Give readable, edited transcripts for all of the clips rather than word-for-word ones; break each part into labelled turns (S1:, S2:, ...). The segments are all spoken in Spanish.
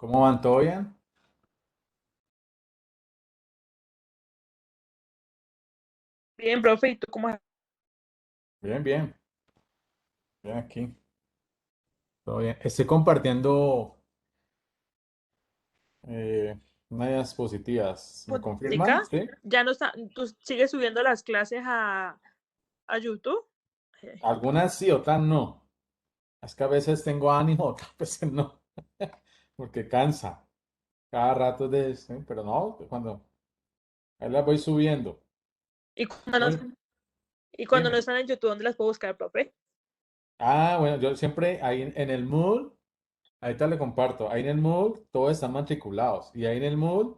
S1: ¿Cómo van? ¿Todo bien?
S2: Bien, profe, ¿y tú cómo has-
S1: Bien, bien. Bien aquí. Todo bien. Estoy compartiendo eh, unas diapositivas. ¿Me confirman?
S2: música?
S1: Sí.
S2: ¿Ya no está, tú sigues subiendo las clases a YouTube? Eh,
S1: Algunas sí, otras no. Es que a veces tengo ánimo, otras veces no. Porque cansa. Cada rato de... sí, pero no, cuando... Ahí las voy subiendo.
S2: Y cuando no,
S1: Muy-
S2: y cuando no
S1: Dime.
S2: están en YouTube, ¿dónde las puedo buscar, profe?
S1: Ah, bueno, yo siempre ahí en el Moodle. Ahorita le comparto. Ahí en el Moodle todos están matriculados. Y ahí en el Moodle,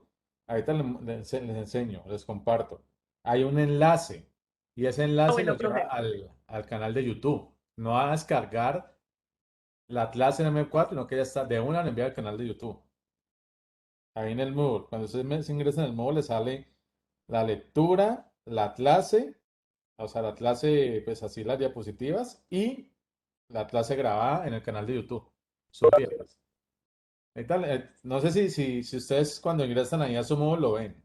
S1: ahorita les enseño, les comparto. Hay un enlace. Y ese
S2: Ah,
S1: enlace
S2: bueno,
S1: los lleva
S2: profe.
S1: al canal de YouTube. No a descargar la clase en M4, sino que ya está de una le envía al canal de YouTube. Ahí en el Moodle. Cuando se ingresa en el Moodle, le sale la lectura, la clase, o sea, la clase, pues así las diapositivas, y la clase grabada en el canal de YouTube. Subidas. Ahorita no sé si ustedes cuando ingresan ahí a su modo lo ven.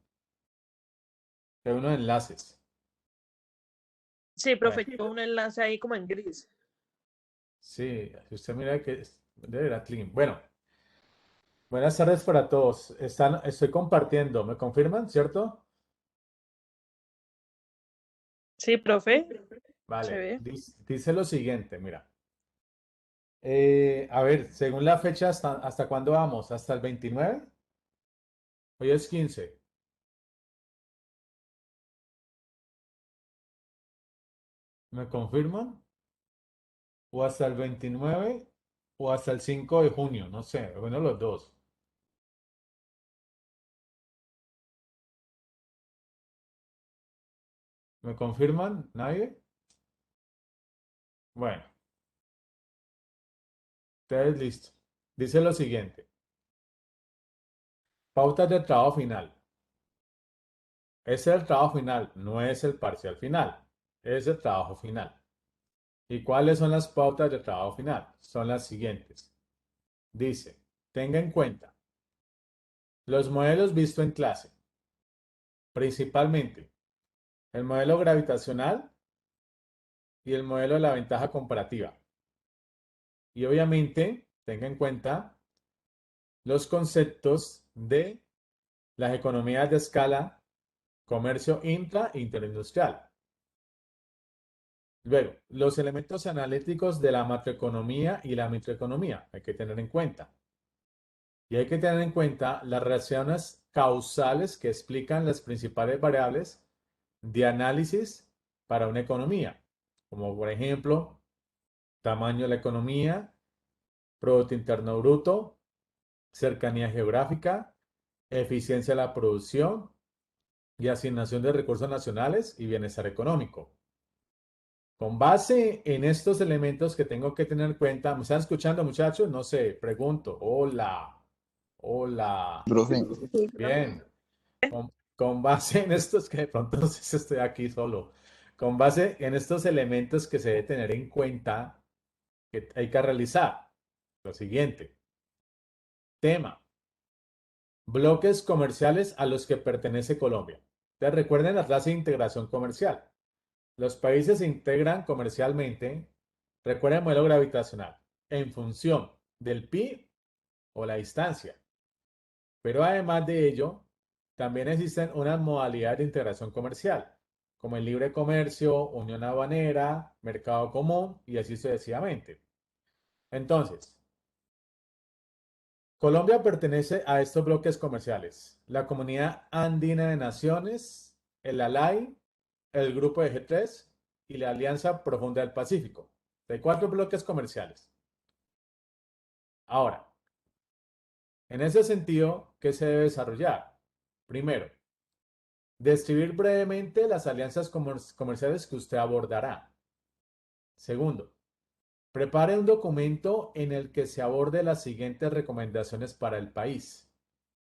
S1: Hay unos enlaces.
S2: Sí,
S1: Bueno,
S2: profe, tengo un enlace ahí como en gris.
S1: sí, si usted mira que debe ir a clean. Bueno, buenas tardes para todos. Estoy compartiendo. ¿Me confirman, cierto?
S2: Sí, profe, se
S1: Vale.
S2: ve.
S1: Dice lo siguiente, mira. A ver, según la fecha, ¿hasta cuándo vamos? ¿Hasta el 29? Hoy es 15. ¿Me confirman? ¿O hasta el 29? ¿O hasta el 5 de junio? No sé. Bueno, los dos. ¿Me confirman? ¿Nadie? Bueno. Entonces, listo. Dice lo siguiente. Pautas de trabajo final. Ese es el trabajo final, no es el parcial final. Es el trabajo final. ¿Y cuáles son las pautas de trabajo final? Son las siguientes. Dice, tenga en cuenta los modelos vistos en clase, principalmente el modelo gravitacional y el modelo de la ventaja comparativa. Y obviamente, tenga en cuenta los conceptos de las economías de escala, comercio intra e interindustrial. Luego, los elementos analíticos de la macroeconomía y la microeconomía hay que tener en cuenta. Y hay que tener en cuenta las relaciones causales que explican las principales variables de análisis para una economía, como por ejemplo, tamaño de la economía, Producto Interno Bruto, cercanía geográfica, eficiencia de la producción y asignación de recursos nacionales y bienestar económico. Con base en estos elementos que tengo que tener en cuenta, ¿me están escuchando, muchachos? No sé, pregunto. Hola, hola.
S3: Profe,
S2: Sí, profe.
S1: Bien. Con base en estos que de pronto no sé si estoy aquí solo. Con base en estos elementos que se debe tener en cuenta que hay que realizar. Lo siguiente. Tema. Bloques comerciales a los que pertenece Colombia. Te recuerden la clase de integración comercial. Los países se integran comercialmente, recuerda el modelo gravitacional, en función del pi o la distancia. Pero además de ello, también existen unas modalidades de integración comercial, como el libre comercio, unión aduanera, mercado común y así sucesivamente. Entonces, Colombia pertenece a estos bloques comerciales: la Comunidad Andina de Naciones, el ALAI, el Grupo de G3 y la Alianza Profunda del Pacífico. Hay cuatro bloques comerciales. Ahora, en ese sentido, ¿qué se debe desarrollar? Primero, describir brevemente las alianzas comerciales que usted abordará. Segundo, prepare un documento en el que se aborde las siguientes recomendaciones para el país.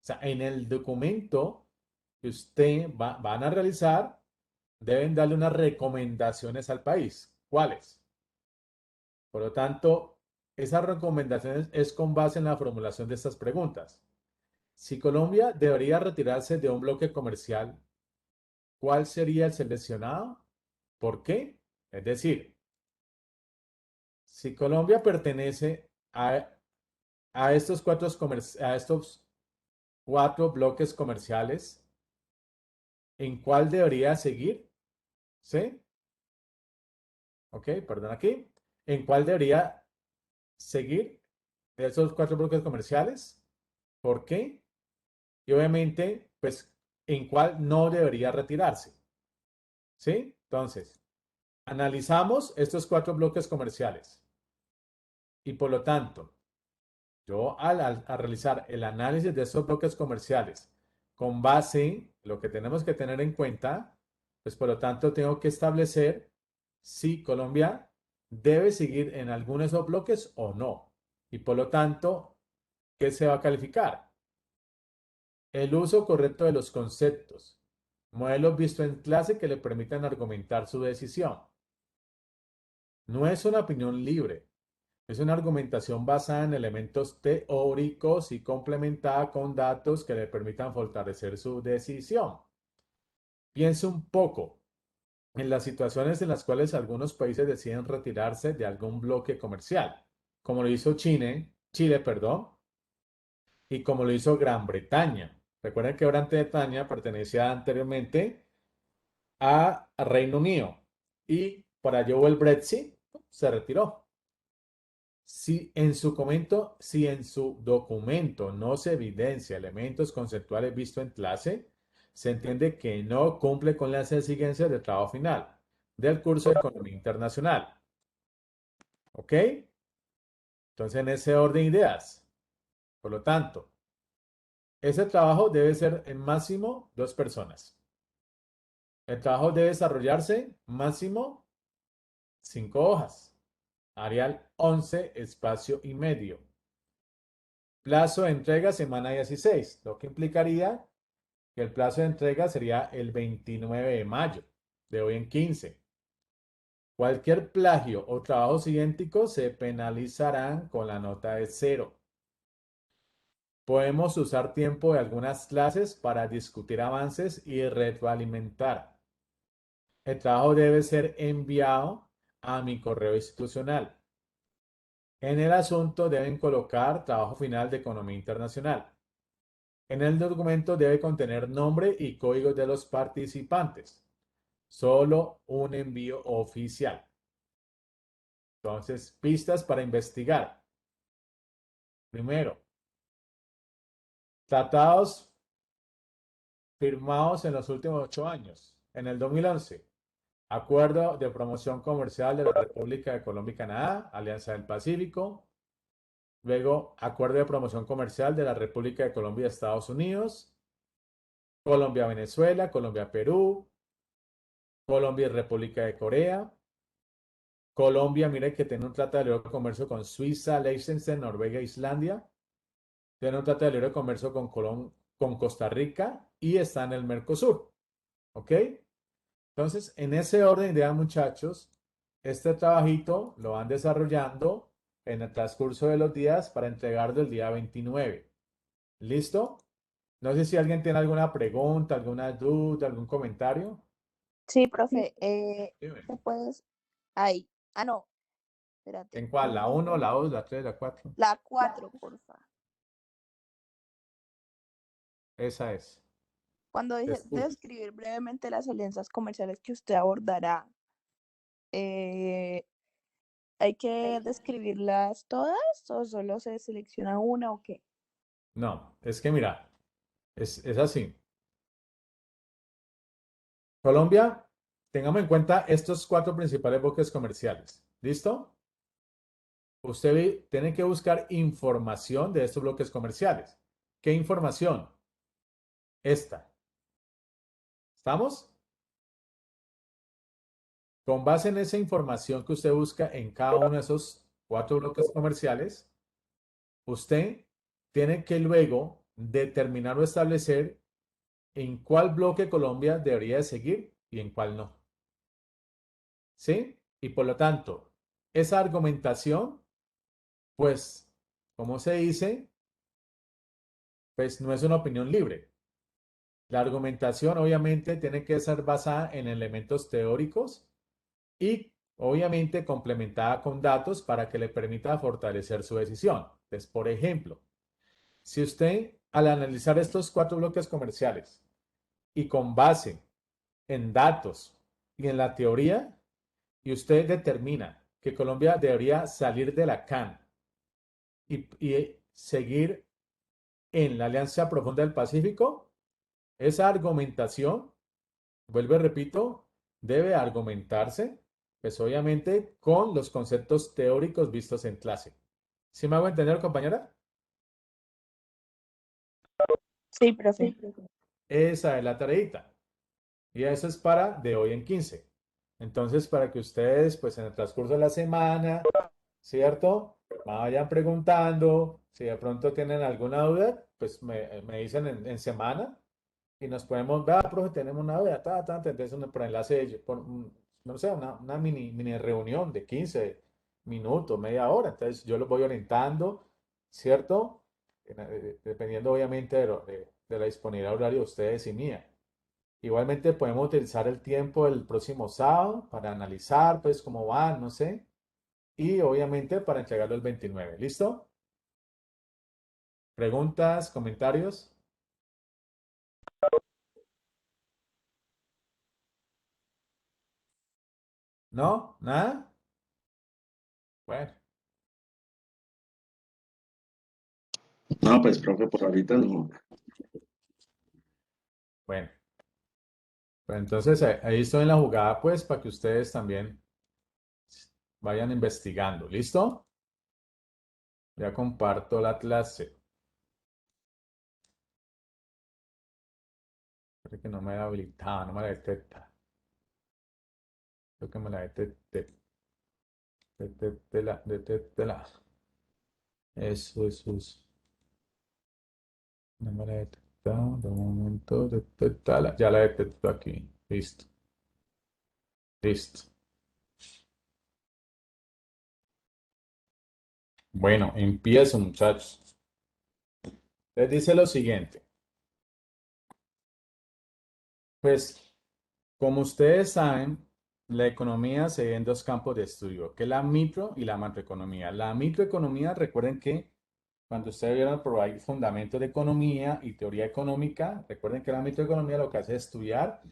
S1: O sea, en el documento que van a realizar, deben darle unas recomendaciones al país. ¿Cuáles? Por lo tanto, Esas recomendaciones es con base en la formulación de estas preguntas. Si Colombia debería retirarse de un bloque comercial, ¿cuál sería el seleccionado? ¿Por qué? Es decir, si Colombia pertenece a estos cuatro bloques comerciales, ¿en cuál debería seguir? ¿Sí? Ok, perdón aquí. ¿En cuál debería seguir de esos cuatro bloques comerciales? ¿Por qué? Y obviamente, pues, ¿en cuál no debería retirarse? ¿Sí? Entonces, analizamos estos cuatro bloques comerciales y por lo tanto, yo al realizar el análisis de estos bloques comerciales con base en lo que tenemos que tener en cuenta, pues por lo tanto tengo que establecer si Colombia debe seguir en alguno de esos bloques o no. Y por lo tanto, ¿qué se va a calificar? El uso correcto de los conceptos, modelos vistos en clase que le permitan argumentar su decisión. No es una opinión libre, es una argumentación basada en elementos teóricos y complementada con datos que le permitan fortalecer su decisión. Piense un poco en las situaciones en las cuales algunos países deciden retirarse de algún bloque comercial, como lo hizo Chile, perdón, y como lo hizo Gran Bretaña. Recuerden que Gran Bretaña pertenecía anteriormente a Reino Unido y para allá hubo el Brexit, se retiró. Si en su documento no se evidencia elementos conceptuales vistos en clase, se entiende que no cumple con las exigencias de trabajo final del curso de Economía Internacional. ¿Ok? Entonces, en ese orden de ideas. Por lo tanto, ese trabajo debe ser en máximo 2 personas. El trabajo debe desarrollarse máximo 5 hojas. Arial 11, espacio y medio. Plazo de entrega semana 16, lo que implicaría que el plazo de entrega sería el 29 de mayo, de hoy en 15. Cualquier plagio o trabajos idénticos se penalizarán con la nota de 0. Podemos usar tiempo de algunas clases para discutir avances y retroalimentar. El trabajo debe ser enviado a mi correo institucional. En el asunto deben colocar trabajo final de economía internacional. En el documento debe contener nombre y códigos de los participantes. Solo un envío oficial. Entonces, pistas para investigar. Primero, tratados firmados en los últimos 8 años. En el 2011, Acuerdo de Promoción Comercial de la República de Colombia y Canadá, Alianza del Pacífico. Luego, Acuerdo de Promoción Comercial de la República de Colombia y Estados Unidos. Colombia-Venezuela, Colombia-Perú, Colombia y República de Corea. Colombia, mire que tiene un tratado de libre comercio con Suiza, Liechtenstein, Noruega e Islandia. Tiene un tratado de libre comercio con Costa Rica y está en el Mercosur. ¿Ok? Entonces, en ese orden de muchachos, este trabajito lo van desarrollando en el transcurso de los días para entregarlo el día 29. ¿Listo? No sé si alguien tiene alguna pregunta, alguna duda, algún comentario.
S3: Sí, profe,
S1: Dime.
S3: ¿te puedes? Ahí. Ah, no, espérate.
S1: ¿En cuál? ¿La uno, la 2, la 3, la 4?
S3: La 4, porfa.
S1: Esa es.
S3: Cuando
S1: Te
S3: dice
S1: escucho.
S3: describir brevemente las alianzas comerciales que usted abordará, eh, ¿hay que describirlas todas o solo se selecciona una o qué?
S1: No, es que mira, es así. Colombia, tengamos en cuenta estos cuatro principales bloques comerciales. ¿Listo? Usted tiene que buscar información de estos bloques comerciales. ¿Qué información? Esta. ¿Estamos? Con base en esa información que usted busca en cada uno de esos cuatro bloques comerciales, usted tiene que luego determinar o establecer en cuál bloque Colombia debería de seguir y en cuál no. ¿Sí? Y por lo tanto, esa argumentación pues, ¿cómo se dice? Pues no es una opinión libre. La argumentación obviamente tiene que ser basada en elementos teóricos y obviamente complementada con datos para que le permita fortalecer su decisión. Entonces, por ejemplo, si usted al analizar estos cuatro bloques comerciales y con base en datos y en la teoría, y usted determina que Colombia debería salir de la CAN y seguir en la Alianza Profunda del Pacífico, esa argumentación, vuelvo y repito, debe argumentarse, pues obviamente con los conceptos teóricos vistos en clase. ¿Sí me hago entender, compañera?
S3: Sí, profe.
S1: Esa es la tareita. Y eso es para de hoy en 15. Entonces, para que ustedes, pues en el transcurso de la semana, ¿cierto? Vayan preguntando. Si de pronto tienen alguna duda, pues me dicen en semana y nos podemos ver, profe, tenemos una duda, entonces por enlace, no sé, una mini reunión de 15 minutos, media hora. Entonces, yo los voy orientando, ¿cierto? Dependiendo obviamente de la disponibilidad horaria de ustedes y mía. Igualmente podemos utilizar el tiempo del próximo sábado para analizar, pues, cómo van, no sé. Y obviamente para entregarlo el 29. ¿Listo? ¿Preguntas, comentarios? ¿No? ¿Nada? Bueno,
S4: No, pues, profe, por ahorita no.
S1: bueno. Pues entonces ahí estoy en la jugada, pues, para que ustedes también vayan investigando. ¿Listo? Ya comparto la clase. Creo que no me ha habilitado, no me la detecta. Creo que me la detecté. Detéctela. Eso. No me la he detectado. De momento, detectala. Ya la detecto aquí. Listo. Listo. Bueno, empiezo, muchachos. Les dice lo siguiente. Pues, como ustedes saben, la economía se ve en dos campos de estudio, que es la micro y la macroeconomía. La microeconomía, recuerden que cuando ustedes vieron por ahí fundamentos de economía y teoría económica, recuerden que la microeconomía lo que hace es estudiar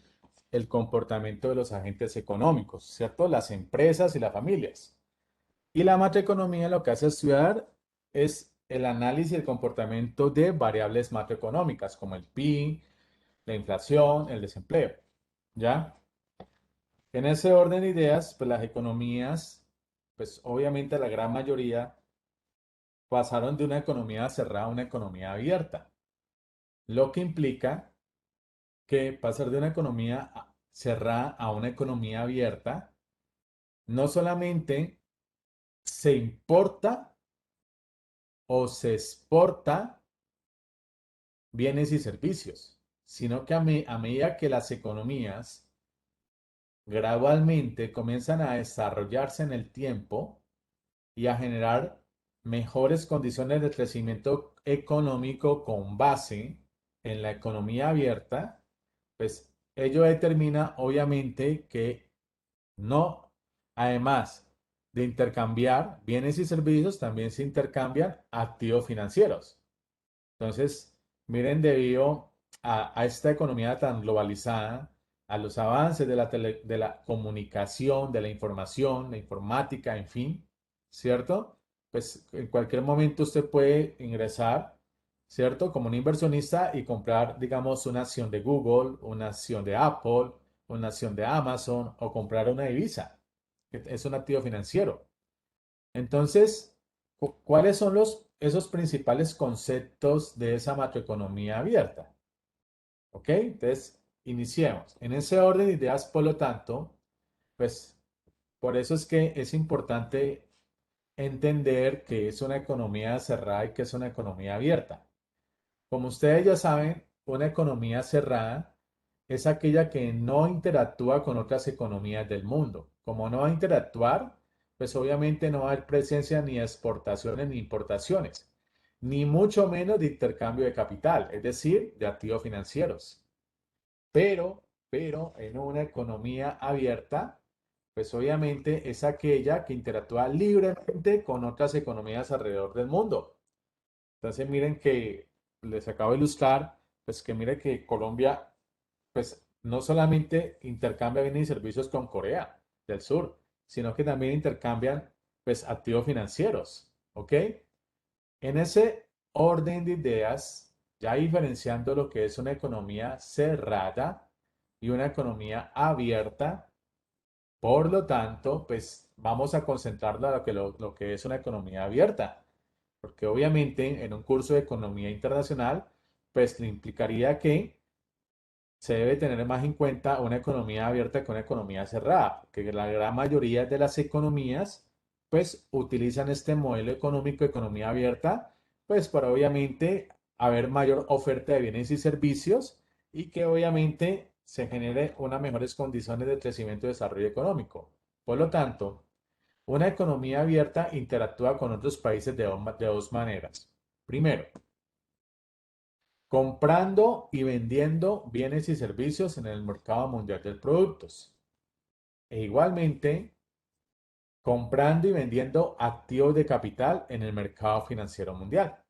S1: el comportamiento de los agentes económicos, ¿cierto? Las empresas y las familias. Y la macroeconomía lo que hace estudiar es el análisis del comportamiento de variables macroeconómicas, como el PIB, la inflación, el desempleo. ¿Ya? En ese orden de ideas, pues las economías, pues obviamente la gran mayoría pasaron de una economía cerrada a una economía abierta, lo que implica que pasar de una economía cerrada a una economía abierta no solamente se importa o se exporta bienes y servicios, sino que a medida que las economías gradualmente comienzan a desarrollarse en el tiempo y a generar mejores condiciones de crecimiento económico con base en la economía abierta, pues ello determina obviamente que no, además de intercambiar bienes y servicios, también se intercambian activos financieros. Entonces, miren, debido a esta economía tan globalizada, a los avances de la comunicación, de la información, la informática, en fin, ¿cierto? Pues en cualquier momento usted puede ingresar, ¿cierto? Como un inversionista y comprar, digamos, una acción de Google, una acción de Apple, una acción de Amazon o comprar una divisa, que es un activo financiero. Entonces, ¿cuáles son esos principales conceptos de esa macroeconomía abierta? ¿Ok? Entonces, iniciemos. En ese orden de ideas, por lo tanto, pues por eso es que es importante entender que es una economía cerrada y que es una economía abierta. Como ustedes ya saben, una economía cerrada es aquella que no interactúa con otras economías del mundo. Como no va a interactuar, pues obviamente no va a haber presencia ni de exportaciones ni importaciones, ni mucho menos de intercambio de capital, es decir, de activos financieros. Pero en una economía abierta, pues obviamente es aquella que interactúa libremente con otras economías alrededor del mundo. Entonces miren que les acabo de ilustrar, pues que mire que Colombia, pues no solamente intercambia bienes y servicios con Corea del Sur, sino que también intercambian pues activos financieros, ¿ok? En ese orden de ideas, ya diferenciando lo que es una economía cerrada y una economía abierta, por lo tanto, pues vamos a concentrarlo a lo que es una economía abierta, porque obviamente en un curso de economía internacional, pues le implicaría que se debe tener más en cuenta una economía abierta que una economía cerrada, porque la gran mayoría de las economías, pues utilizan este modelo económico, economía abierta, pues para obviamente haber mayor oferta de bienes y servicios y que obviamente se genere unas mejores condiciones de crecimiento y desarrollo económico. Por lo tanto, una economía abierta interactúa con otros países de dos maneras. Primero, comprando y vendiendo bienes y servicios en el mercado mundial de productos. E igualmente, comprando y vendiendo activos de capital en el mercado financiero mundial.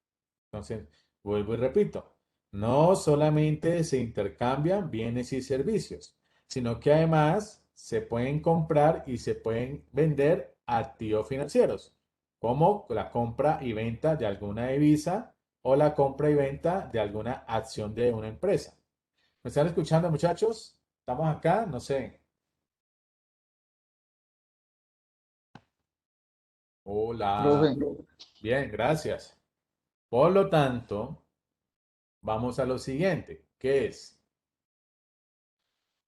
S1: Entonces, vuelvo y repito, no solamente se intercambian bienes y servicios, sino que además se pueden comprar y se pueden vender activos financieros, como la compra y venta de alguna divisa o la compra y venta de alguna acción de una empresa. ¿Me están escuchando, muchachos? ¿Estamos acá? No sé. Hola.
S5: Profe,
S1: Bien, gracias. Por lo tanto, vamos a lo siguiente, que es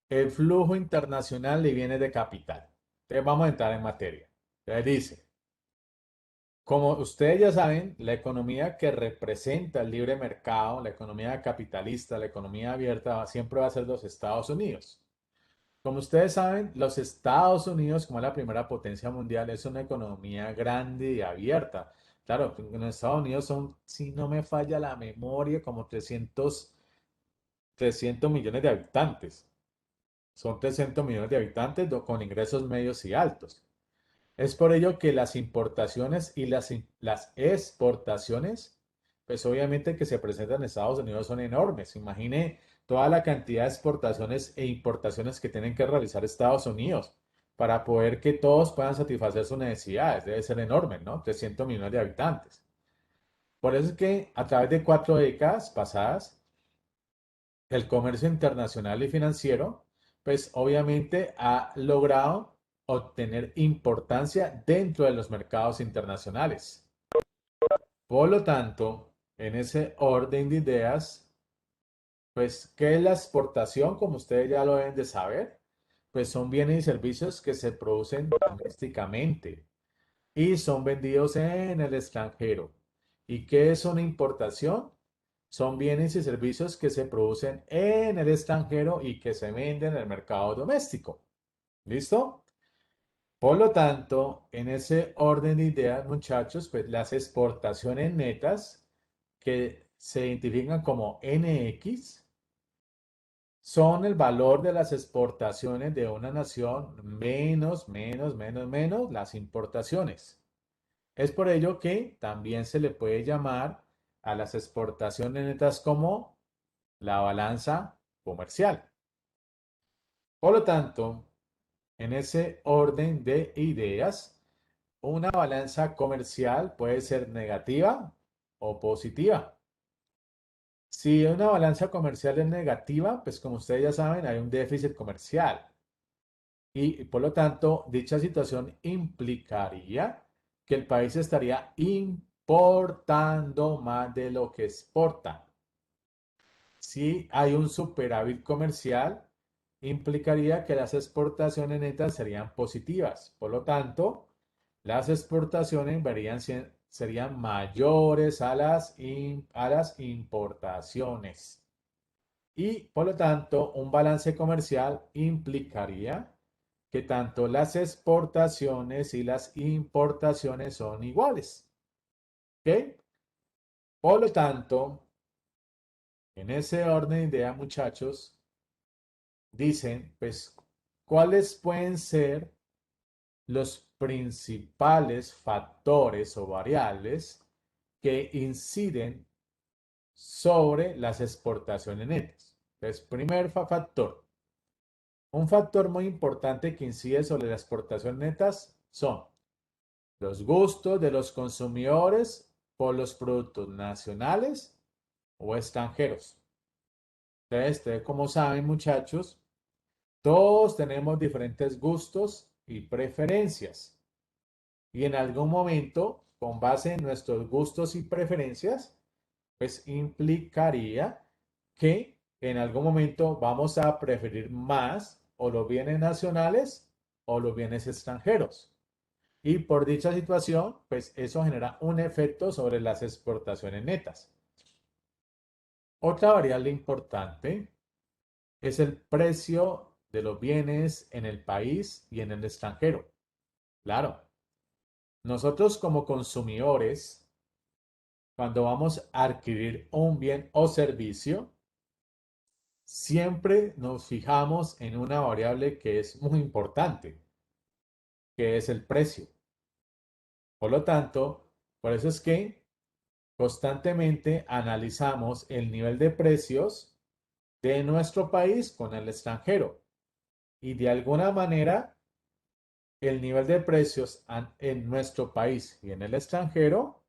S1: el flujo internacional de bienes de capital. Entonces vamos a entrar en materia. Entonces dice, como ustedes ya saben, la economía que representa el libre mercado, la economía capitalista, la economía abierta, siempre va a ser los Estados Unidos. Como ustedes saben, los Estados Unidos, como es la primera potencia mundial, es una economía grande y abierta. Claro, en los Estados Unidos son, si no me falla la memoria, como 300 millones de habitantes. Son 300 millones de habitantes con ingresos medios y altos. Es por ello que las importaciones y las exportaciones, pues obviamente que se presentan en Estados Unidos son enormes. Imagine toda la cantidad de exportaciones e importaciones que tienen que realizar Estados Unidos para poder que todos puedan satisfacer sus necesidades. Debe ser enorme, ¿no? 300 millones de habitantes. Por eso es que a través de 4 décadas pasadas, el comercio internacional y financiero, pues obviamente ha logrado obtener importancia dentro de los mercados internacionales. Por lo tanto, en ese orden de ideas, pues, ¿qué es la exportación? Como ustedes ya lo deben de saber, pues son bienes y servicios que se producen domésticamente y son vendidos en el extranjero. ¿Y qué es una importación? Son bienes y servicios que se producen en el extranjero y que se venden en el mercado doméstico. ¿Listo? Por lo tanto, en ese orden de ideas, muchachos, pues las exportaciones netas que se identifican como NX son el valor de las exportaciones de una nación menos las importaciones. Es por ello que también se le puede llamar a las exportaciones netas como la balanza comercial. Por lo tanto, en ese orden de ideas, una balanza comercial puede ser negativa o positiva. Si una balanza comercial es negativa, pues como ustedes ya saben, hay un déficit comercial. Y por lo tanto, dicha situación implicaría que el país estaría importando más de lo que exporta. Si hay un superávit comercial, implicaría que las exportaciones netas serían positivas. Por lo tanto, las exportaciones serían mayores a las importaciones. Y por lo tanto, un balance comercial implicaría que tanto las exportaciones y las importaciones son iguales. ¿Ok? Por lo tanto, en ese orden de ideas, muchachos, dicen, pues, ¿cuáles pueden ser los principales factores o variables que inciden sobre las exportaciones netas? Entonces, primer factor. Un factor muy importante que incide sobre las exportaciones netas son los gustos de los consumidores por los productos nacionales o extranjeros. Entonces, ustedes como saben, muchachos, todos tenemos diferentes gustos y preferencias. Y en algún momento, con base en nuestros gustos y preferencias, pues implicaría que en algún momento vamos a preferir más o los bienes nacionales o los bienes extranjeros. Y por dicha situación, pues eso genera un efecto sobre las exportaciones netas. Otra variable importante es el precio de los bienes en el país y en el extranjero. Claro, nosotros como consumidores, cuando vamos a adquirir un bien o servicio, siempre nos fijamos en una variable que es muy importante, que es el precio. Por lo tanto, por eso es que constantemente analizamos el nivel de precios de nuestro país con el extranjero y de alguna manera el nivel de precios en nuestro país y en el extranjero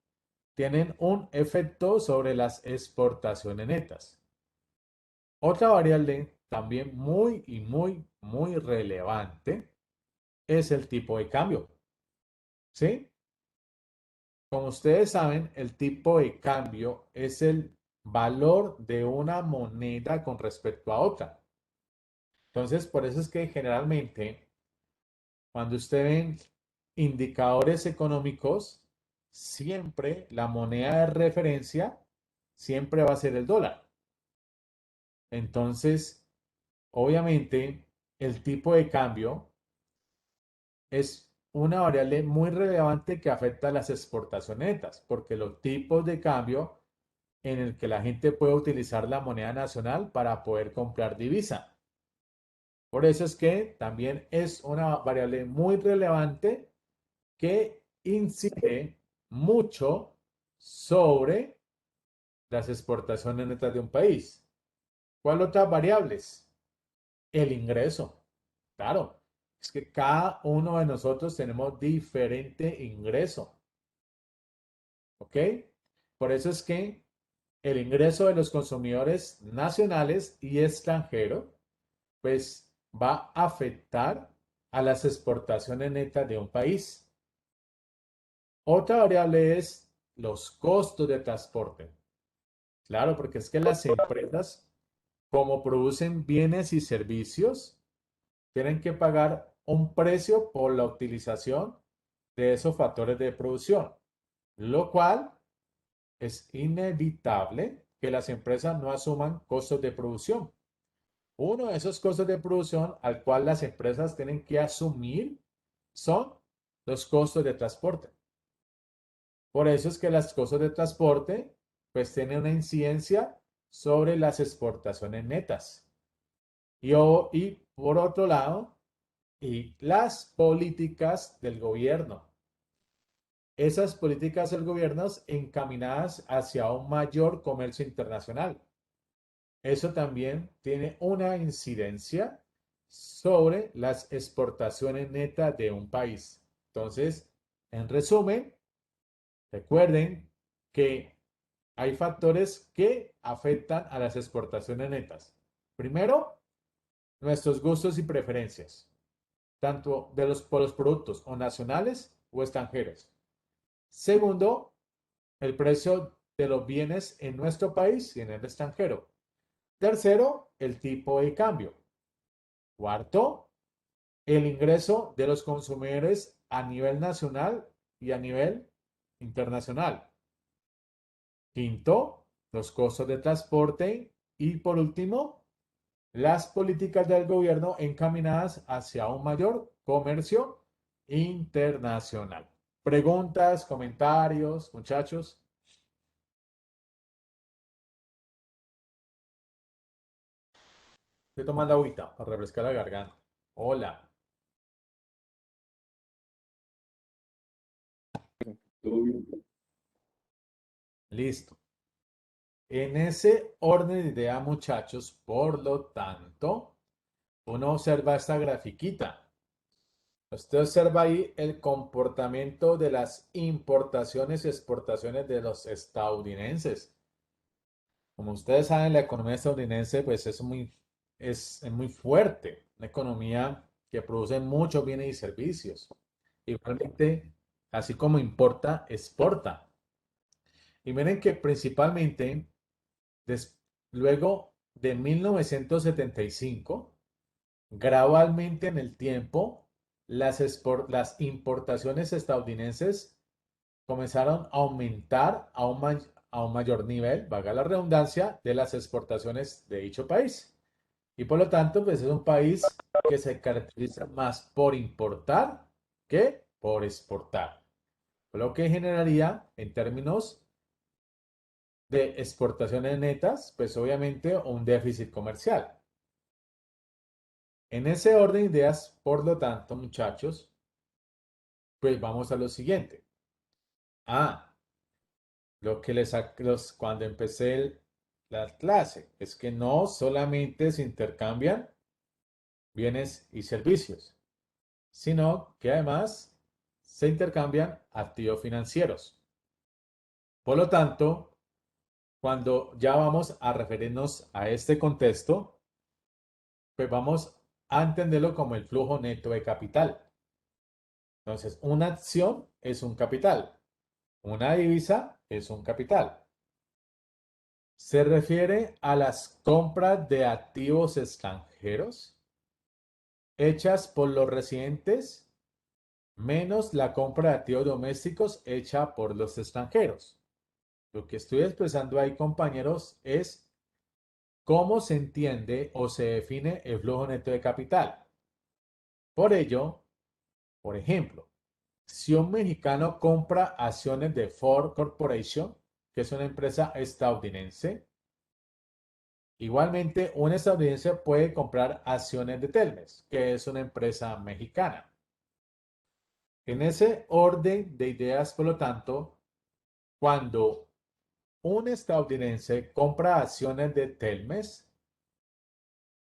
S1: tienen un efecto sobre las exportaciones netas. Otra variable también muy relevante es el tipo de cambio. ¿Sí? Como ustedes saben, el tipo de cambio es el valor de una moneda con respecto a otra. Entonces, por eso es que generalmente, cuando ustedes ven indicadores económicos, siempre la moneda de referencia siempre va a ser el dólar. Entonces, obviamente, el tipo de cambio es una variable muy relevante que afecta a las exportaciones netas, porque los tipos de cambio en el que la gente puede utilizar la moneda nacional para poder comprar divisa. Por eso es que también es una variable muy relevante que incide mucho sobre las exportaciones netas de un país. ¿Cuál otras variables? El ingreso. Claro, es que cada uno de nosotros tenemos diferente ingreso. ¿Ok? Por eso es que el ingreso de los consumidores nacionales y extranjeros, pues va a afectar a las exportaciones netas de un país. Otra variable es los costos de transporte. Claro, porque es que las empresas, como producen bienes y servicios, tienen que pagar un precio por la utilización de esos factores de producción, lo cual es inevitable que las empresas no asuman costos de producción. Uno de esos costos de producción al cual las empresas tienen que asumir son los costos de transporte. Por eso es que los costos de transporte pues tienen una incidencia sobre las exportaciones netas. Y por otro lado, y las políticas del gobierno. Esas políticas del gobierno encaminadas hacia un mayor comercio internacional. Eso también tiene una incidencia sobre las exportaciones netas de un país. Entonces, en resumen, recuerden que hay factores que afectan a las exportaciones netas. Primero, nuestros gustos y preferencias, tanto por los productos o nacionales o extranjeros. Segundo, el precio de los bienes en nuestro país y en el extranjero. Tercero, el tipo de cambio. Cuarto, el ingreso de los consumidores a nivel nacional y a nivel internacional. Quinto, los costos de transporte. Y por último, las políticas del gobierno encaminadas hacia un mayor comercio internacional. Preguntas, comentarios, muchachos. Estoy tomando agüita para refrescar la garganta. Hola. Listo. En ese orden de idea, muchachos, por lo tanto, uno observa esta grafiquita. Usted observa ahí el comportamiento de las importaciones y exportaciones de los estadounidenses. Como ustedes saben, la economía estadounidense pues es muy fuerte, una economía que produce muchos bienes y servicios. Igualmente, así como importa, exporta. Y miren que principalmente des- luego de 1975, gradualmente en el tiempo, las importaciones estadounidenses comenzaron a aumentar a un mayor nivel, valga la redundancia, de las exportaciones de dicho país. Y por lo tanto, pues es un país que se caracteriza más por importar que por exportar. Lo que generaría en términos de exportaciones netas, pues obviamente un déficit comercial. En ese orden de ideas, por lo tanto, muchachos, pues vamos a lo siguiente. Ah, cuando empecé la clase, es que no solamente se intercambian bienes y servicios, sino que además se intercambian activos financieros. Por lo tanto, cuando ya vamos a referirnos a este contexto, pues vamos a entenderlo como el flujo neto de capital. Entonces, una acción es un capital, una divisa es un capital. Se refiere a las compras de activos extranjeros hechas por los residentes menos la compra de activos domésticos hecha por los extranjeros. Lo que estoy expresando ahí, compañeros, es cómo se entiende o se define el flujo neto de capital. Por ello, por ejemplo, si un mexicano compra acciones de Ford Corporation, que es una empresa estadounidense, igualmente un estadounidense puede comprar acciones de Telmex, que es una empresa mexicana. En ese orden de ideas, por lo tanto, cuando un estadounidense compra acciones de Telmex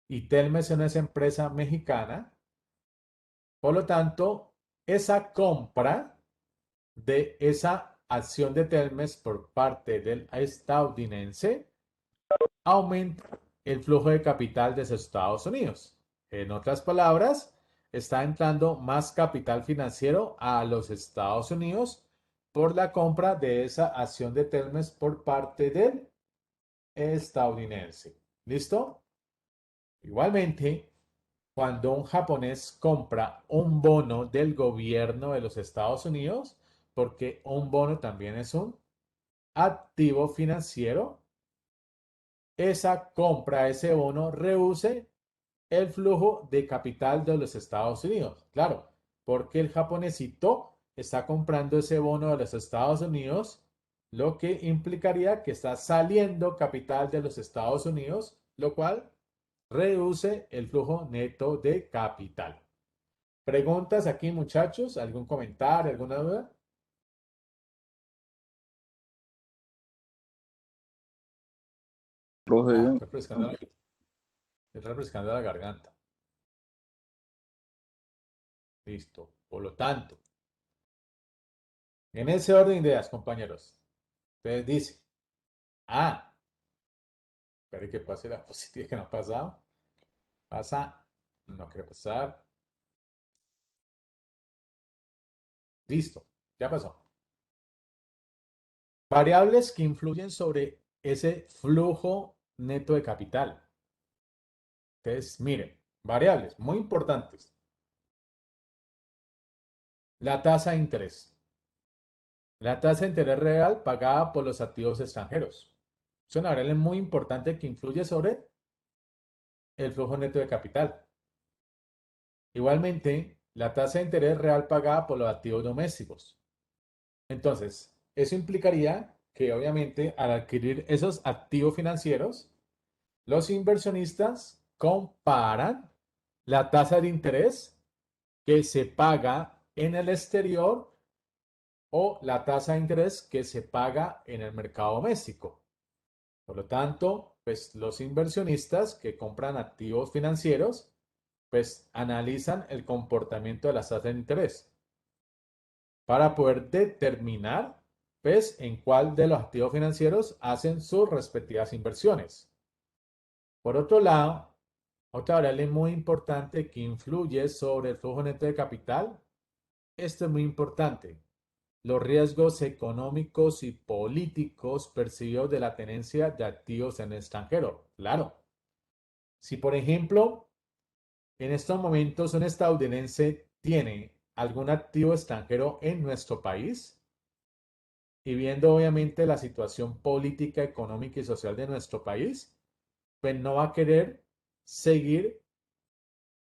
S1: y Telmex es una empresa mexicana, por lo tanto, esa compra de esa acción de Telmex por parte del estadounidense aumenta el flujo de capital de los Estados Unidos. En otras palabras, está entrando más capital financiero a los Estados Unidos por la compra de esa acción de Telmex por parte del estadounidense. ¿Listo? Igualmente, cuando un japonés compra un bono del gobierno de los Estados Unidos, porque un bono también es un activo financiero, esa compra, ese bono, reduce el flujo de capital de los Estados Unidos. Claro, porque el japonesito está comprando ese bono de los Estados Unidos, lo que implicaría que está saliendo capital de los Estados Unidos, lo cual reduce el flujo neto de capital. ¿Preguntas aquí, muchachos? ¿Algún comentario, alguna duda?
S5: Profe,
S1: Refrescando la garganta. Listo. Por lo tanto, en ese orden de ideas, compañeros, ustedes dicen, ah, espere que pase la positiva que no ha pasado. Pasa, no quiere pasar. Listo, ya pasó. Variables que influyen sobre ese flujo neto de capital. Entonces, miren, variables muy importantes. La tasa de interés. La tasa de interés real pagada por los activos extranjeros. Es una variable muy importante que influye sobre el flujo neto de capital. Igualmente, la tasa de interés real pagada por los activos domésticos. Entonces, eso implicaría que obviamente al adquirir esos activos financieros, los inversionistas comparan la tasa de interés que se paga en el exterior o la tasa de interés que se paga en el mercado doméstico. Por lo tanto, pues los inversionistas que compran activos financieros, pues analizan el comportamiento de las tasas de interés para poder determinar, pues, en cuál de los activos financieros hacen sus respectivas inversiones. Por otro lado, otra variable muy importante que influye sobre el flujo neto de capital, esto es muy importante, los riesgos económicos y políticos percibidos de la tenencia de activos en el extranjero. Claro, si por ejemplo, en estos momentos un estadounidense tiene algún activo extranjero en nuestro país y viendo obviamente la situación política, económica y social de nuestro país, pues no va a querer seguir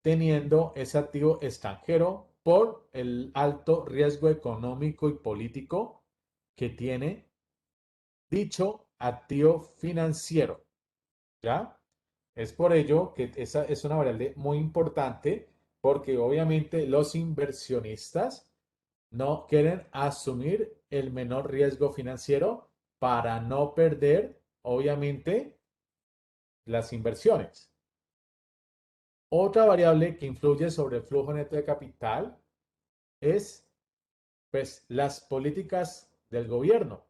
S1: teniendo ese activo extranjero por el alto riesgo económico y político que tiene dicho activo financiero, ¿ya? Es por ello que esa es una variable muy importante porque obviamente los inversionistas no quieren asumir el menor riesgo financiero para no perder, obviamente, las inversiones. Otra variable que influye sobre el flujo neto de capital es, pues, las políticas del gobierno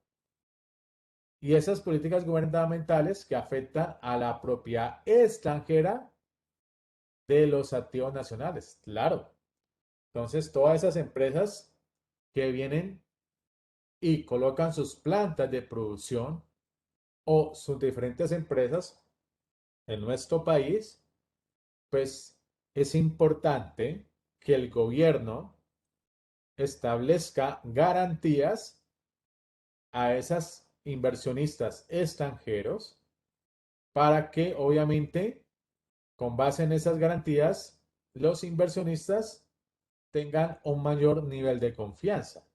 S1: y esas políticas gubernamentales que afectan a la propiedad extranjera de los activos nacionales. Claro. Entonces, todas esas empresas que vienen y colocan sus plantas de producción o sus diferentes empresas en nuestro país, pues es importante que el gobierno establezca garantías a esas inversionistas extranjeros para que obviamente con base en esas garantías los inversionistas tengan un mayor nivel de confianza.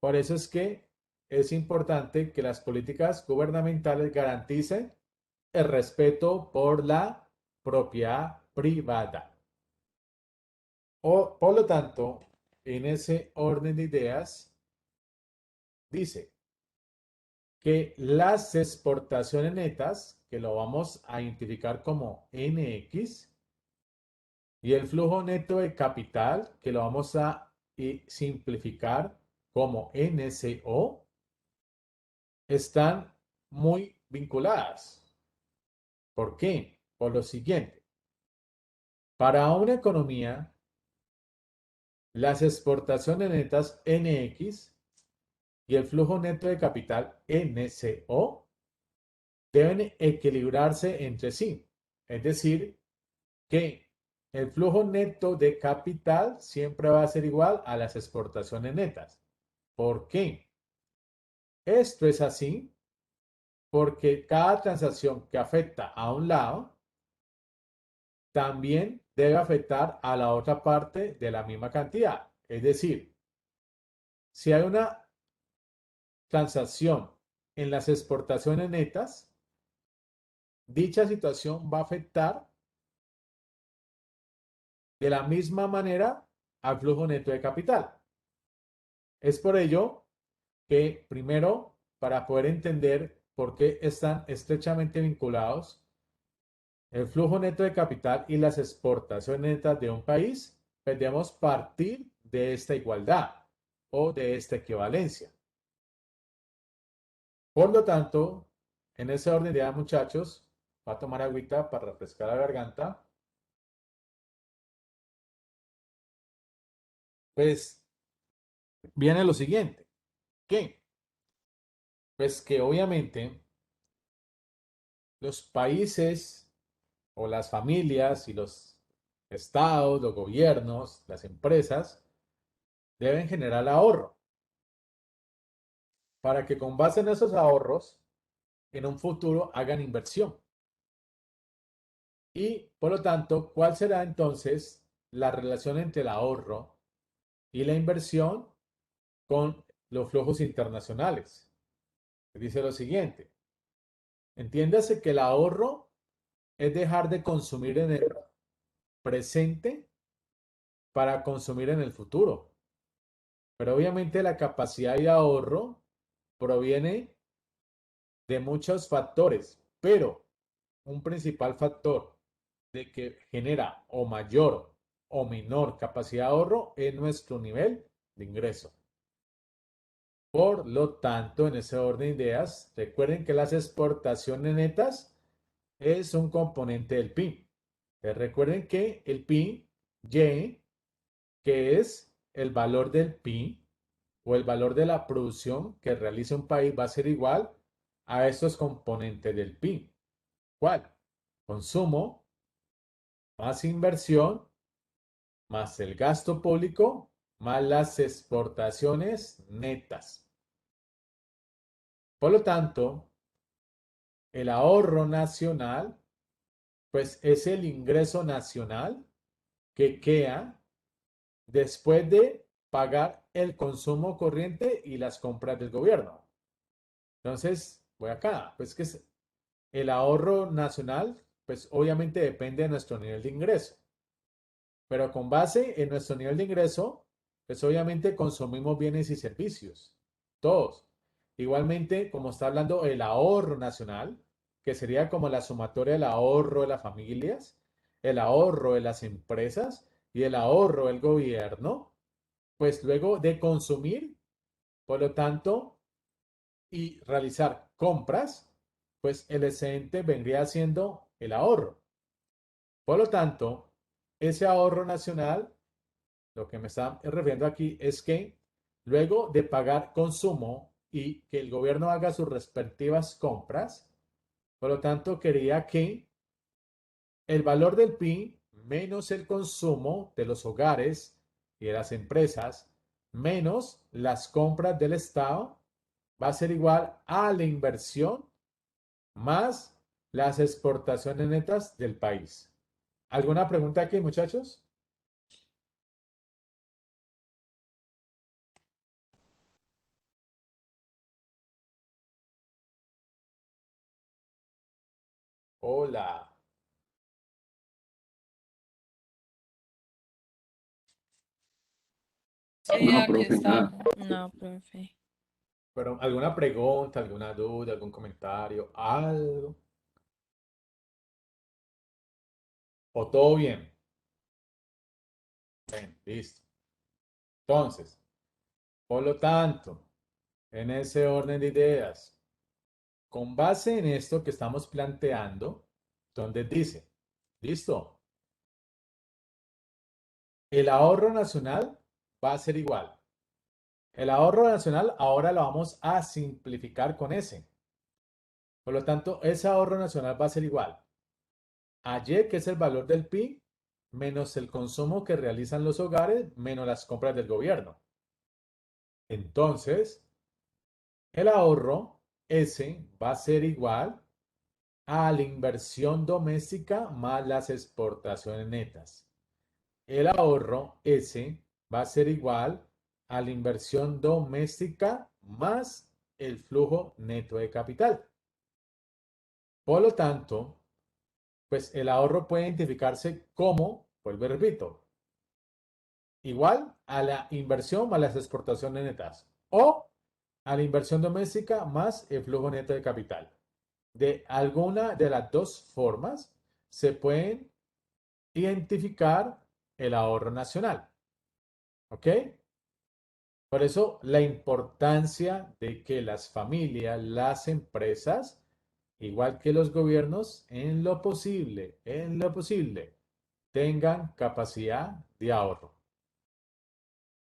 S1: Por eso es que es importante que las políticas gubernamentales garanticen el respeto por la propiedad privada. O, por lo tanto, en ese orden de ideas, dice que las exportaciones netas, que lo vamos a identificar como NX, y el flujo neto de capital, que lo vamos a simplificar como NCO, están muy vinculadas. ¿Por qué? Por lo siguiente. Para una economía, las exportaciones netas NX y el flujo neto de capital NCO deben equilibrarse entre sí. Es decir, que el flujo neto de capital siempre va a ser igual a las exportaciones netas. ¿Por qué? Esto es así porque cada transacción que afecta a un lado también debe afectar a la otra parte de la misma cantidad. Es decir, si hay una transacción en las exportaciones netas, dicha situación va a afectar de la misma manera al flujo neto de capital. Es por ello que primero, para poder entender por qué están estrechamente vinculados el flujo neto de capital y las exportaciones netas de un país, debemos partir de esta igualdad o de esta equivalencia. Por lo tanto, en ese orden de ideas, muchachos, va a tomar agüita para refrescar la garganta. Pues viene lo siguiente. ¿Qué? Pues que obviamente los países o las familias y los estados, los gobiernos, las empresas deben generar ahorro para que con base en esos ahorros en un futuro hagan inversión. Y por lo tanto, ¿cuál será entonces la relación entre el ahorro y la inversión con los flujos internacionales. Dice lo siguiente, entiéndase que el ahorro es dejar de consumir en el presente para consumir en el futuro. Pero obviamente la capacidad de ahorro proviene de muchos factores, pero un principal factor de que genera o mayor o menor capacidad de ahorro es nuestro nivel de ingreso. Por lo tanto, en ese orden de ideas, recuerden que las exportaciones netas es un componente del PIB. Recuerden que el PIB, Y, que es el valor del PIB o el valor de la producción que realiza un país, va a ser igual a estos componentes del PIB. ¿Cuál? Consumo más inversión más el gasto público más las exportaciones netas. Por lo tanto, el ahorro nacional, pues es el ingreso nacional que queda después de pagar el consumo corriente y las compras del gobierno. Entonces, voy acá, pues que es el ahorro nacional, pues obviamente depende de nuestro nivel de ingreso. Pero con base en nuestro nivel de ingreso, pues obviamente consumimos bienes y servicios. Todos. Igualmente, como está hablando el ahorro nacional, que sería como la sumatoria del ahorro de las familias, el ahorro de las empresas y el ahorro del gobierno, pues luego de consumir, por lo tanto, y realizar compras, pues el excedente vendría siendo el ahorro. Por lo tanto, ese ahorro nacional, lo que me está refiriendo aquí es que luego de pagar consumo y que el gobierno haga sus respectivas compras, por lo tanto, quería que el valor del PIB menos el consumo de los hogares y de las empresas, menos las compras del Estado, va a ser igual a la inversión más las exportaciones netas del país. ¿Alguna pregunta aquí, muchachos? Hola.
S5: Sí,
S4: No,
S5: aquí
S4: profe, nada.
S5: estamos. No, profe.
S1: Pero, ¿alguna pregunta, alguna duda, algún comentario, algo? ¿O todo bien? Bien, listo. Entonces, por lo tanto, en ese orden de ideas, con base en esto que estamos planteando, donde dice, listo, el ahorro nacional va a ser igual. El ahorro nacional ahora lo vamos a simplificar con ese. Por lo tanto, ese ahorro nacional va a ser igual a Y, que es el valor del PIB, menos el consumo que realizan los hogares, menos las compras del gobierno. Entonces, el ahorro S va a ser igual a la inversión doméstica más las exportaciones netas. El ahorro S va a ser igual a la inversión doméstica más el flujo neto de capital. Por lo tanto, pues el ahorro puede identificarse como, vuelvo y repito, igual a la inversión más las exportaciones netas o a la inversión doméstica más el flujo neto de capital. De alguna de las dos formas se pueden identificar el ahorro nacional. ¿Ok? Por eso la importancia de que las familias, las empresas, igual que los gobiernos, en lo posible, tengan capacidad de ahorro.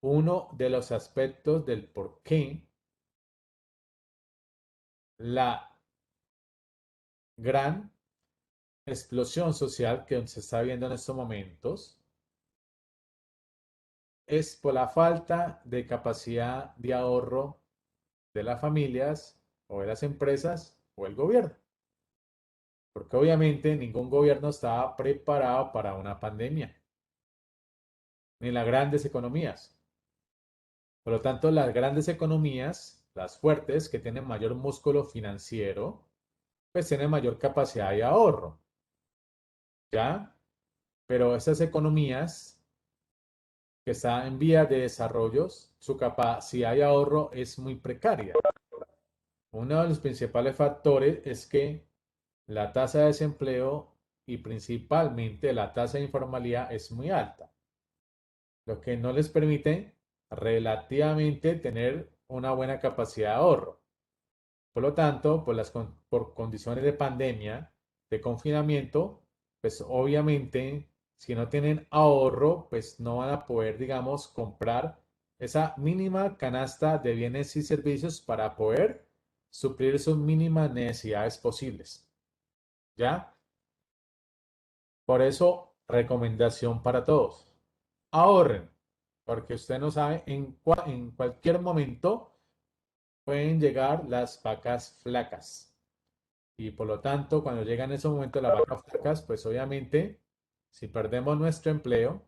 S1: Uno de los aspectos del por qué la gran explosión social que se está viendo en estos momentos es por la falta de capacidad de ahorro de las familias o de las empresas o el gobierno. Porque obviamente ningún gobierno estaba preparado para una pandemia. ni las grandes economías. Por lo tanto, las grandes economías, las fuertes, que tienen mayor músculo financiero, pues tienen mayor capacidad de ahorro, ¿ya? Pero esas economías que están en vías de desarrollo, su capacidad de ahorro es muy precaria. Uno de los principales factores es que la tasa de desempleo y principalmente la tasa de informalidad es muy alta, lo que no les permite relativamente tener una buena capacidad de ahorro. Por lo tanto, por condiciones de pandemia, de confinamiento, pues obviamente, si no tienen ahorro, pues no van a poder, digamos, comprar esa mínima canasta de bienes y servicios para poder suplir sus mínimas necesidades posibles. ¿Ya? Por eso, recomendación para todos. Ahorren, porque usted no sabe en cualquier momento pueden llegar las vacas flacas. Y por lo tanto, cuando llegan esos momentos las vacas flacas, pues obviamente, si perdemos nuestro empleo,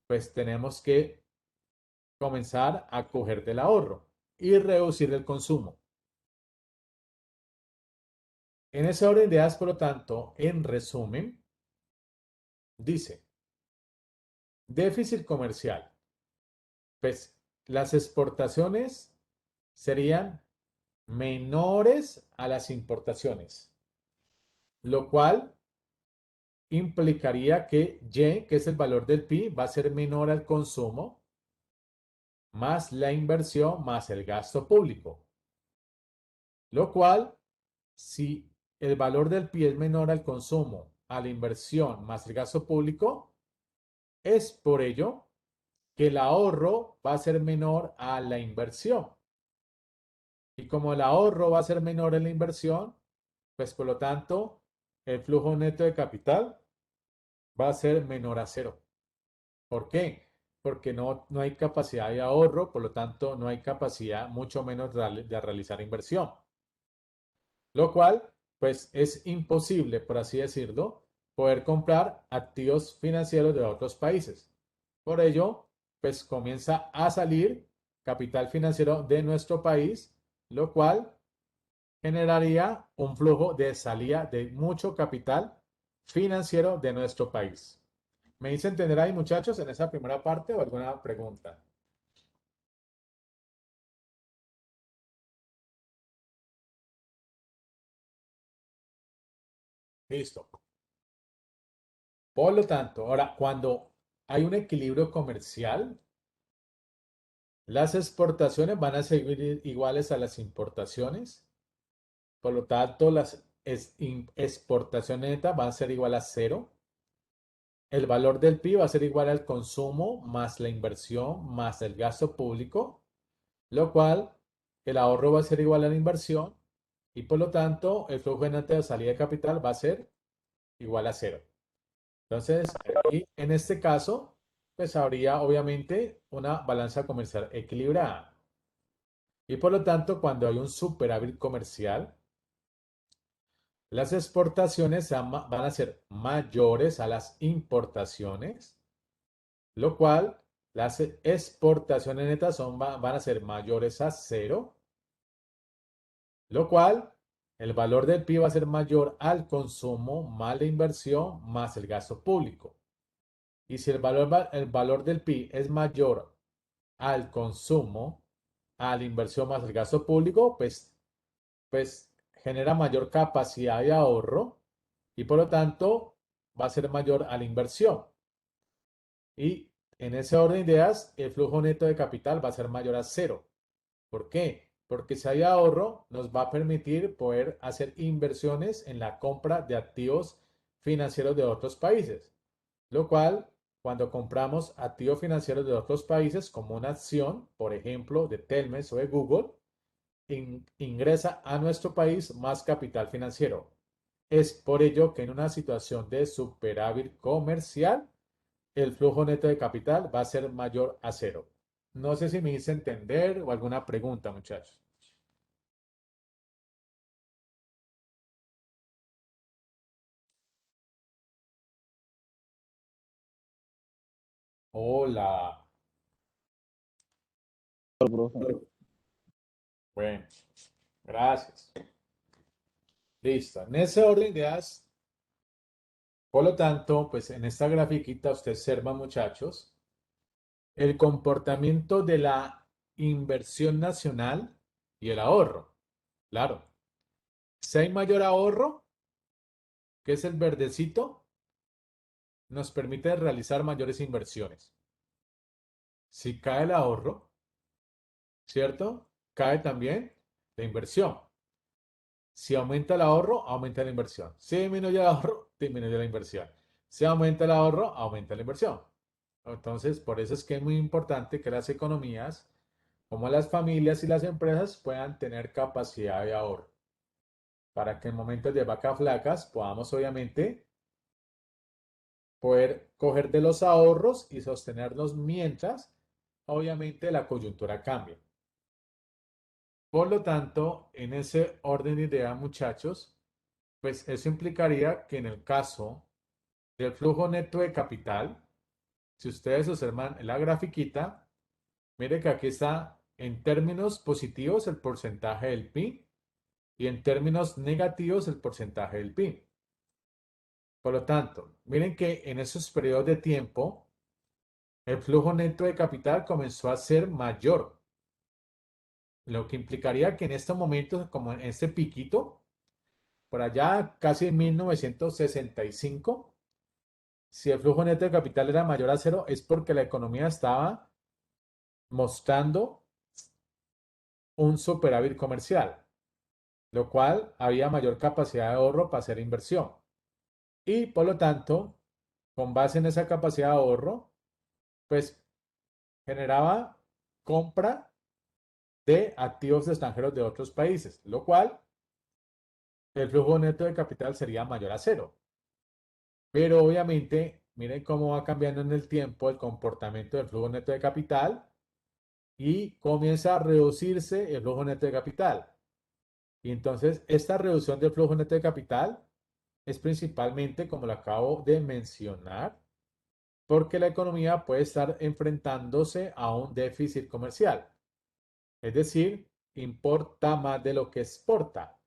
S1: pues tenemos que comenzar a coger del ahorro y reducir el consumo. En ese orden de ideas, por lo tanto, en resumen, dice, déficit comercial. Pues las exportaciones serían menores a las importaciones, lo cual implicaría que Y, que es el valor del PIB, va a ser menor al consumo, más la inversión, más el gasto público. Lo cual, si el valor del PIB es menor al consumo, a la inversión, más el gasto público, es por ello que el ahorro va a ser menor a la inversión. Y como el ahorro va a ser menor en la inversión, pues por lo tanto, el flujo neto de capital va a ser menor a cero. ¿Por qué? Porque no hay capacidad de ahorro, por lo tanto, no hay capacidad, mucho menos de realizar inversión. Lo cual, pues, es imposible, por así decirlo, poder comprar activos financieros de otros países. Por ello, pues, comienza a salir capital financiero de nuestro país, lo cual generaría un flujo de salida de mucho capital financiero de nuestro país. ¿Me hice entender ahí, muchachos, en esa primera parte o alguna pregunta? Listo. Por lo tanto, ahora, cuando hay un equilibrio comercial, las exportaciones van a seguir iguales a las importaciones. Por lo tanto, las exportaciones netas van a ser igual a cero. El valor del PIB va a ser igual al consumo más la inversión más el gasto público, lo cual el ahorro va a ser igual a la inversión y por lo tanto el flujo neto de salida de capital va a ser igual a cero. Entonces, aquí en este caso, pues habría obviamente una balanza comercial equilibrada. Y por lo tanto, cuando hay un superávit comercial, las exportaciones van a ser mayores a las importaciones, lo cual las exportaciones netas van a ser mayores a cero, lo cual el valor del PIB va a ser mayor al consumo más la inversión más el gasto público. Y si el valor del PIB es mayor al consumo, a la inversión más el gasto público, pues genera mayor capacidad de ahorro y por lo tanto va a ser mayor a la inversión. Y en ese orden de ideas, el flujo neto de capital va a ser mayor a cero. ¿Por qué? Porque si hay ahorro, nos va a permitir poder hacer inversiones en la compra de activos financieros de otros países, lo cual, cuando compramos activos financieros de otros países, como una acción, por ejemplo, de Telmex o de Google, ingresa a nuestro país más capital financiero. Es por ello que en una situación de superávit comercial, el flujo neto de capital va a ser mayor a cero. No sé si me hice entender o alguna pregunta, muchachos. Hola.
S5: Profe.
S1: Bueno, gracias. Listo. En ese orden de ideas, por lo tanto, pues en esta grafiquita usted observa, muchachos, el comportamiento de la inversión nacional y el ahorro. Claro. Si hay mayor ahorro, que es el verdecito, nos permite realizar mayores inversiones. Si cae el ahorro, ¿cierto? Cae también la inversión. Si aumenta el ahorro, aumenta la inversión. Si disminuye el ahorro, disminuye la inversión. Si aumenta el ahorro, aumenta la inversión. Entonces, por eso es que es muy importante que las economías, como las familias y las empresas, puedan tener capacidad de ahorro. Para que en momentos de vacas flacas podamos, obviamente, poder coger de los ahorros y sostenerlos mientras, obviamente, la coyuntura cambia. Por lo tanto, en ese orden de ideas, muchachos, pues eso implicaría que en el caso del flujo neto de capital, si ustedes observan en la grafiquita, mire que aquí está en términos positivos el porcentaje del PIB y en términos negativos el porcentaje del PIB. Por lo tanto, miren que en esos periodos de tiempo, el flujo neto de capital comenzó a ser mayor, lo que implicaría que en estos momentos, como en este piquito, por allá casi en 1965, si el flujo neto de capital era mayor a cero, es porque la economía estaba mostrando un superávit comercial, lo cual había mayor capacidad de ahorro para hacer inversión. Y por lo tanto, con base en esa capacidad de ahorro, pues generaba compra de activos extranjeros de otros países, lo cual el flujo neto de capital sería mayor a cero. Pero obviamente, miren cómo va cambiando en el tiempo el comportamiento del flujo neto de capital y comienza a reducirse el flujo neto de capital. Y entonces, esta reducción del flujo neto de capital es principalmente, como lo acabo de mencionar, porque la economía puede estar enfrentándose a un déficit comercial. Es decir, importa más de lo que exporta.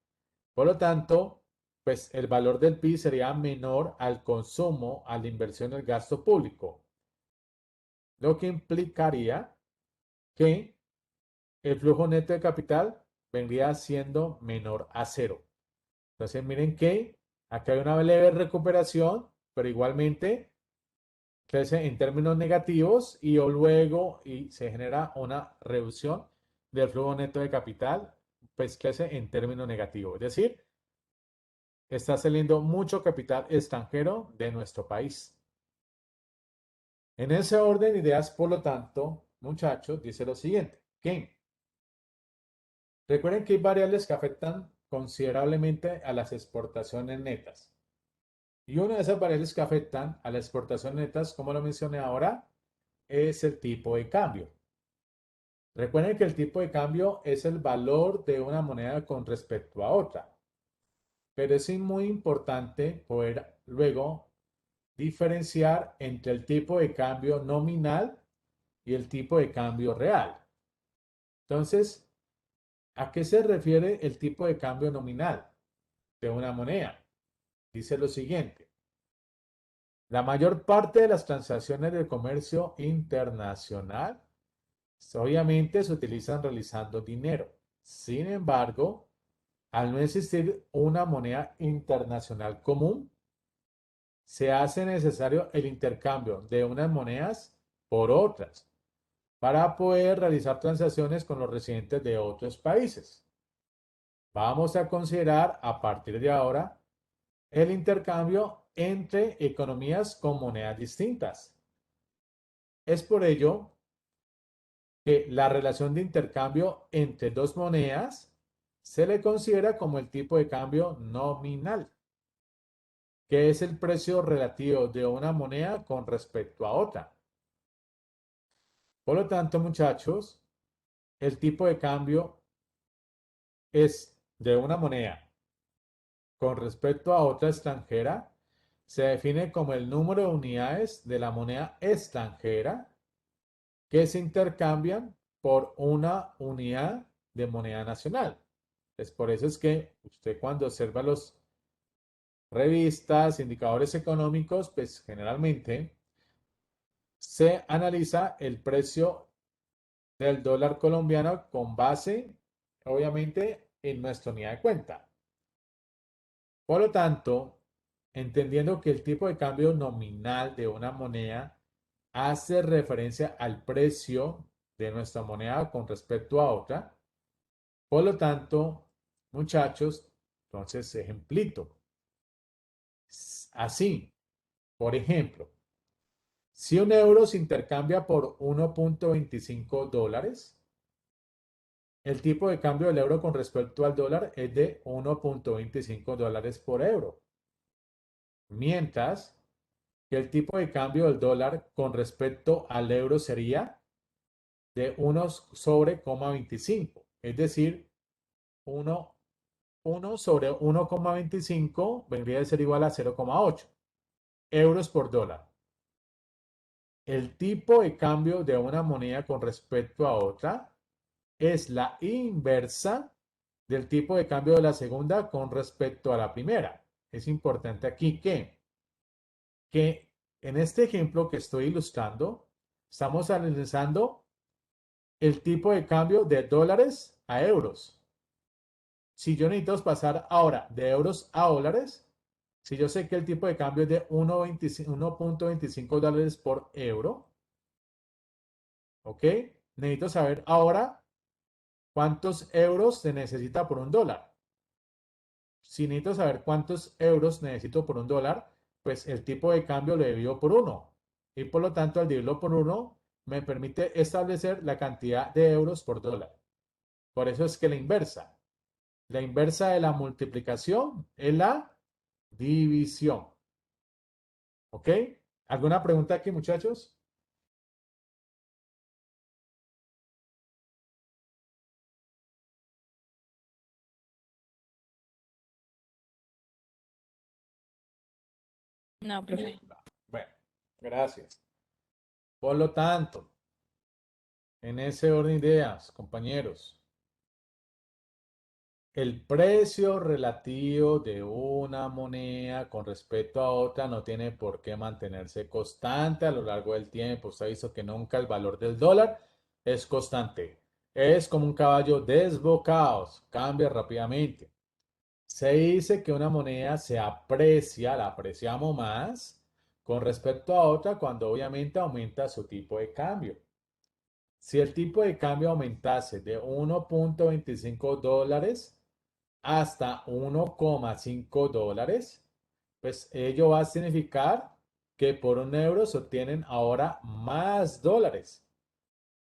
S1: Por lo tanto, pues el valor del PIB sería menor al consumo, a la inversión en el gasto público, lo que implicaría que el flujo neto de capital vendría siendo menor a cero. Entonces, miren que aquí hay una leve recuperación, pero igualmente crece en términos negativos y luego se genera una reducción del flujo neto de capital, pues crece en términos negativos. Es decir, está saliendo mucho capital extranjero de nuestro país. En ese orden de ideas, por lo tanto, muchachos, dice lo siguiente, que recuerden que hay variables que afectan considerablemente a las exportaciones netas. Y una de esas variables que afectan a las exportaciones netas, como lo mencioné ahora, es el tipo de cambio. Recuerden que el tipo de cambio es el valor de una moneda con respecto a otra. Pero es muy importante poder luego diferenciar entre el tipo de cambio nominal y el tipo de cambio real. Entonces, ¿a qué se refiere el tipo de cambio nominal de una moneda? Dice lo siguiente. La mayor parte de las transacciones de comercio internacional obviamente se utilizan realizando dinero. Sin embargo, al no existir una moneda internacional común, se hace necesario el intercambio de unas monedas por otras para poder realizar transacciones con los residentes de otros países. Vamos a considerar a partir de ahora el intercambio entre economías con monedas distintas. Es por ello que la relación de intercambio entre dos monedas se le considera como el tipo de cambio nominal, que es el precio relativo de una moneda con respecto a otra. Por lo tanto, muchachos, el tipo de cambio es de una moneda con respecto a otra extranjera, se define como el número de unidades de la moneda extranjera que se intercambian por una unidad de moneda nacional. Pues por eso es que usted cuando observa las revistas, indicadores económicos, pues generalmente se analiza el precio del dólar colombiano con base, obviamente, en nuestra unidad de cuenta. Por lo tanto, entendiendo que el tipo de cambio nominal de una moneda hace referencia al precio de nuestra moneda con respecto a otra, por lo tanto, muchachos, entonces ejemplito. Así, por ejemplo, si un euro se intercambia por 1.25 dólares, el tipo de cambio del euro con respecto al dólar es de 1.25 dólares por euro. Mientras que el tipo de cambio del dólar con respecto al euro sería de 1 sobre 0,25. Es decir, 1 sobre 1,25 vendría a ser igual a 0,8 euros por dólar. El tipo de cambio de una moneda con respecto a otra es la inversa del tipo de cambio de la segunda con respecto a la primera. Es importante aquí que en este ejemplo que estoy ilustrando, estamos analizando el tipo de cambio de dólares a euros. Si yo necesito pasar ahora de euros a dólares, si yo sé que el tipo de cambio es de 1.25 dólares por euro, ¿ok? Necesito saber ahora cuántos euros se necesita por un dólar. Si necesito saber cuántos euros necesito por un dólar, pues el tipo de cambio lo divido por 1. Y por lo tanto, al dividirlo por 1, me permite establecer la cantidad de euros por dólar. Por eso es que la inversa de la multiplicación es la división. ¿Ok? ¿Alguna pregunta aquí, muchachos?
S3: No, profe.
S1: Bueno, gracias. Por lo tanto, en ese orden de ideas, compañeros, el precio relativo de una moneda con respecto a otra no tiene por qué mantenerse constante a lo largo del tiempo. Usted ha visto que nunca el valor del dólar es constante. Es como un caballo desbocado, cambia rápidamente. Se dice que una moneda se aprecia, la apreciamos más con respecto a otra cuando obviamente aumenta su tipo de cambio. Si el tipo de cambio aumentase de 1.25 dólares hasta 1,5 dólares, pues ello va a significar que por un euro se obtienen ahora más dólares.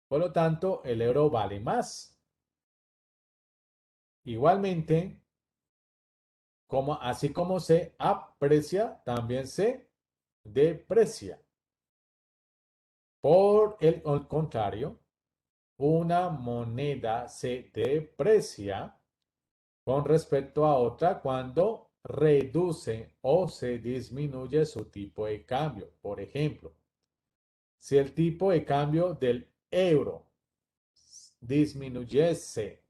S1: Por lo tanto, el euro vale más. Igualmente, así como se aprecia, también se deprecia. Por el contrario, una moneda se deprecia con respecto a otra cuando reduce o se disminuye su tipo de cambio. Por ejemplo, si el tipo de cambio del euro disminuyese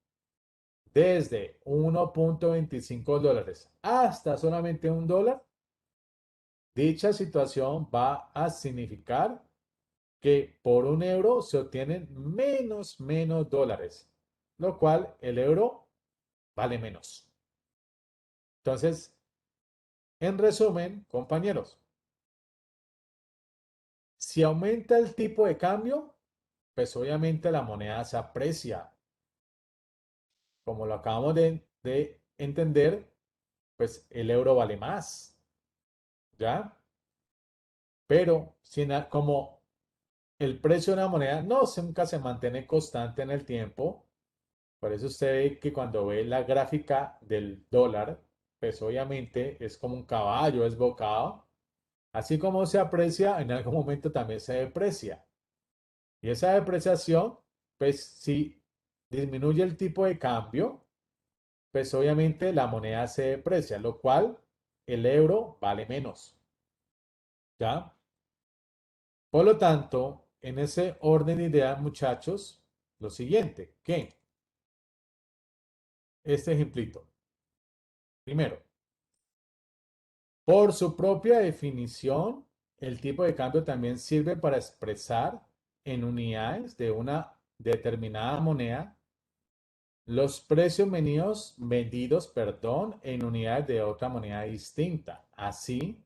S1: desde 1.25 dólares hasta solamente un dólar, dicha situación va a significar que por un euro se obtienen menos dólares, lo cual el euro vale menos. Entonces, en resumen, compañeros, si aumenta el tipo de cambio, pues obviamente la moneda se aprecia. Como lo acabamos de entender, pues el euro vale más, ¿ya? Pero como el precio de una moneda nunca se mantiene constante en el tiempo, por eso usted ve que cuando ve la gráfica del dólar, pues obviamente es como un caballo desbocado. Así como se aprecia, en algún momento también se deprecia. Y esa depreciación, pues si disminuye el tipo de cambio, pues obviamente la moneda se deprecia, lo cual el euro vale menos. ¿Ya? Por lo tanto, en ese orden de ideas, muchachos, lo siguiente, que este ejemplito. Primero, por su propia definición, el tipo de cambio también sirve para expresar en unidades de una determinada moneda los precios vendidos, perdón, en unidades de otra moneda distinta. Así,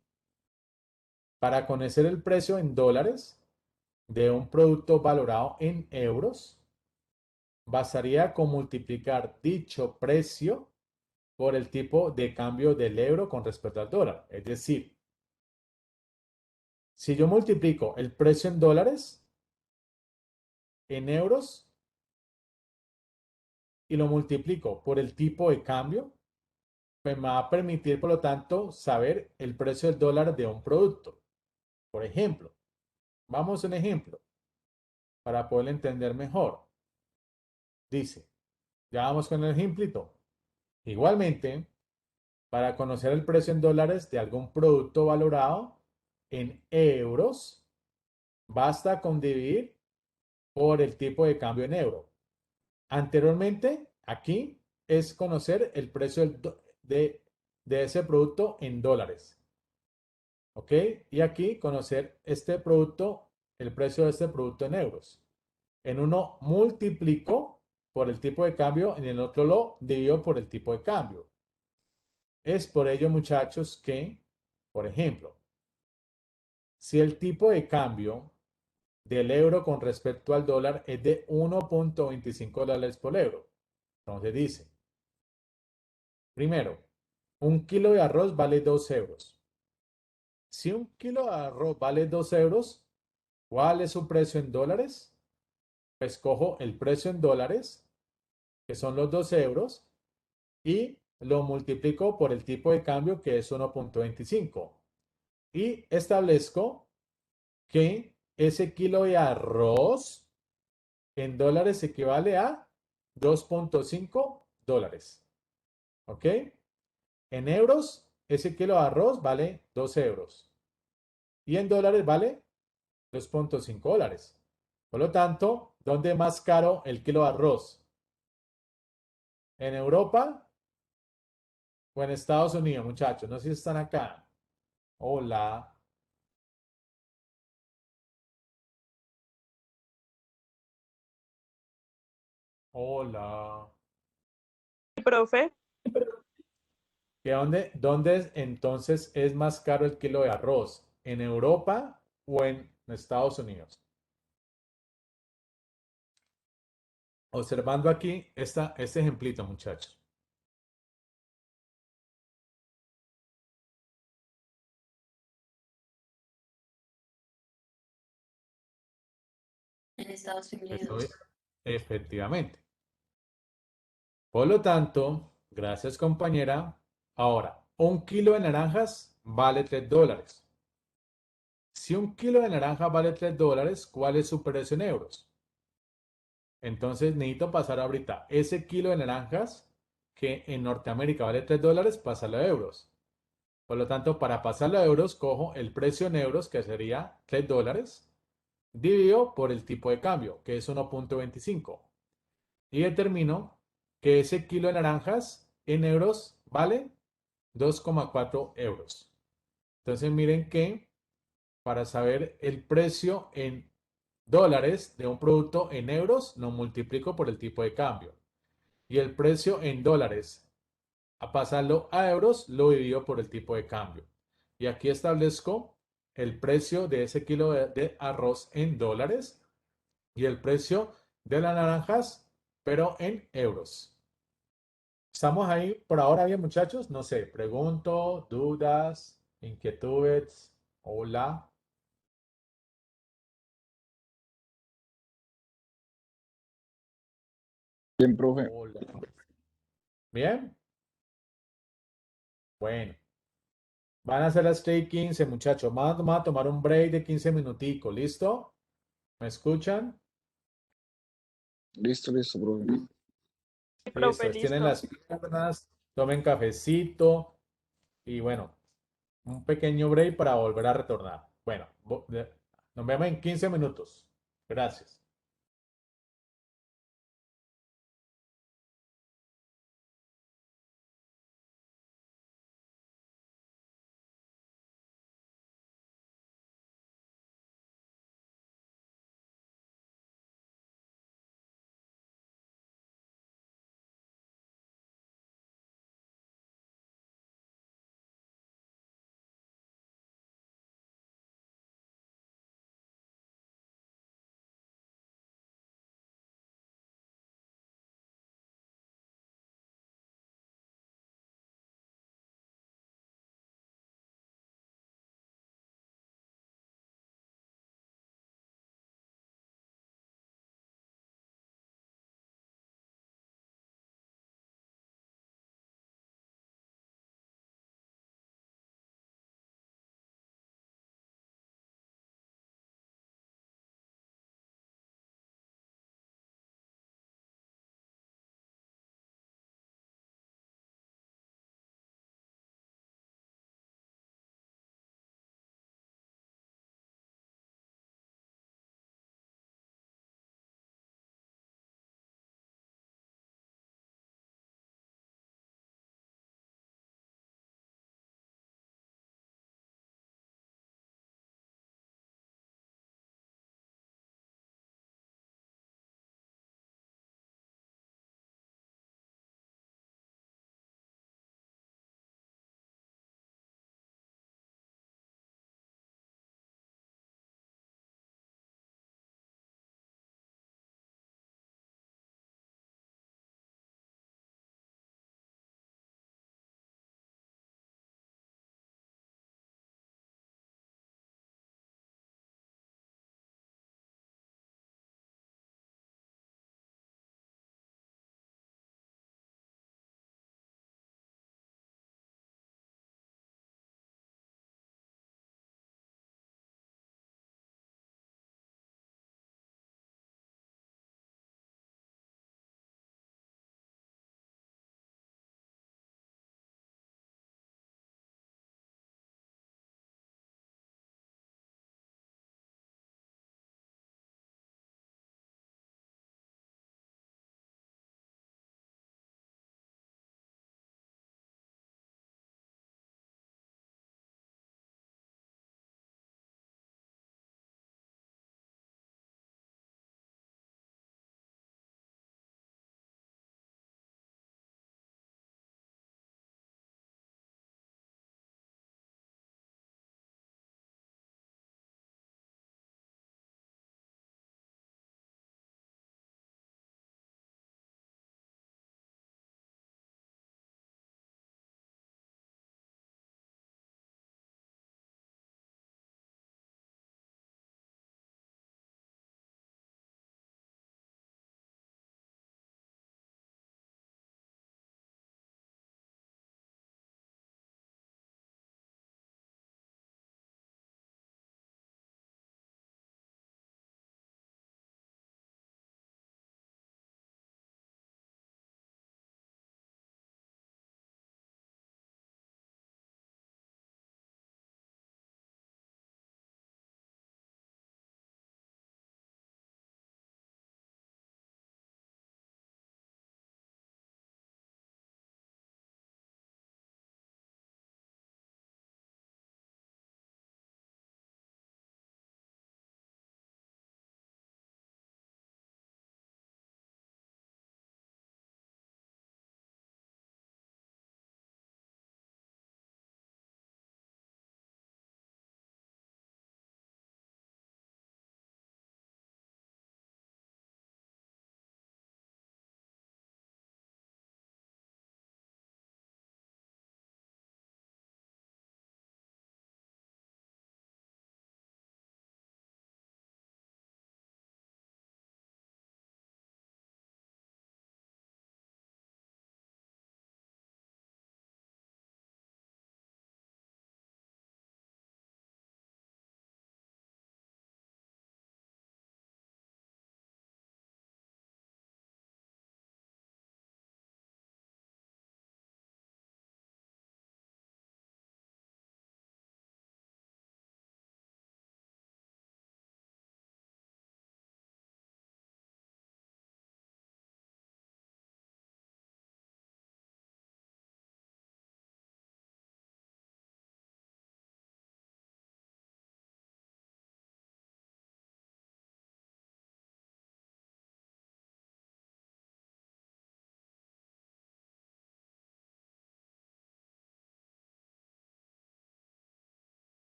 S1: para conocer el precio en dólares de un producto valorado en euros, bastaría con multiplicar dicho precio por el tipo de cambio del euro con respecto al dólar. Es decir, si yo multiplico el precio en dólares, en euros, y lo multiplico por el tipo de cambio, pues me va a permitir, por lo tanto, saber el precio del dólar de un producto. Por ejemplo, vamos a un ejemplo para poder entender mejor. Dice, ya vamos con el ejemplito. Igualmente, para conocer el precio en dólares de algún producto valorado en euros, basta con dividir por el tipo de cambio en euro. Anteriormente, aquí es conocer el precio de ese producto en dólares. ¿Ok? Y aquí conocer este producto, el precio de este producto en euros. En uno multiplico por el tipo de cambio, en el otro lo divido por el tipo de cambio. Es por ello, muchachos, que, por ejemplo, si el tipo de cambio del euro con respecto al dólar es de 1.25 dólares por euro, entonces dice, primero, un kilo de arroz vale 2 euros. Si un kilo de arroz vale 2 euros, ¿cuál es su precio en dólares? Pues cojo el precio en dólares, que son los 2 euros, y lo multiplico por el tipo de cambio, que es 1.25. Y establezco que ese kilo de arroz en dólares equivale a 2.5 dólares. ¿Ok? En euros, ese kilo de arroz vale 2 euros. Y en dólares vale 2.5 dólares. Por lo tanto, ¿dónde es más caro el kilo de arroz? ¿En Europa o en Estados Unidos, muchachos? No sé si están acá. Hola. Hola.
S2: Profe,
S1: ¿Que dónde entonces es más caro el kilo de arroz? ¿En Europa o en Estados Unidos? Observando aquí este ejemplito, muchachos.
S5: En Estados
S1: Estoy,
S5: Unidos.
S1: efectivamente. Por lo tanto, gracias compañera. Ahora, un kilo de naranjas vale 3 dólares. Si un kilo de naranja vale 3 dólares, ¿cuál es su precio en euros? Entonces necesito pasar ahorita ese kilo de naranjas que en Norteamérica vale 3 dólares, pasarlo a euros. Por lo tanto, para pasarlo a euros, cojo el precio en euros, que sería 3 dólares, dividido por el tipo de cambio, que es 1.25. Y determino que ese kilo de naranjas en euros vale 2,4 euros. Entonces miren que para saber el precio en dólares de un producto en euros, lo multiplico por el tipo de cambio. Y el precio en dólares, a pasarlo a euros, lo divido por el tipo de cambio. Y aquí establezco el precio de ese kilo de arroz en dólares y el precio de las naranjas, pero en euros. ¿Estamos ahí por ahora bien, muchachos? No sé, pregunto, dudas, inquietudes. Hola.
S6: Bien, profe.
S1: Hola. ¿Bien? Bueno, van a hacer las 3:15, muchachos. Vamos a tomar un break de 15 minuticos, ¿listo? ¿Me escuchan?
S6: Listo, listo, profe.
S2: profe,
S1: Listo, tienen
S2: listo.
S1: las piernas, tomen cafecito y bueno, un pequeño break para volver a retornar. Bueno, nos vemos en 15 minutos. Gracias.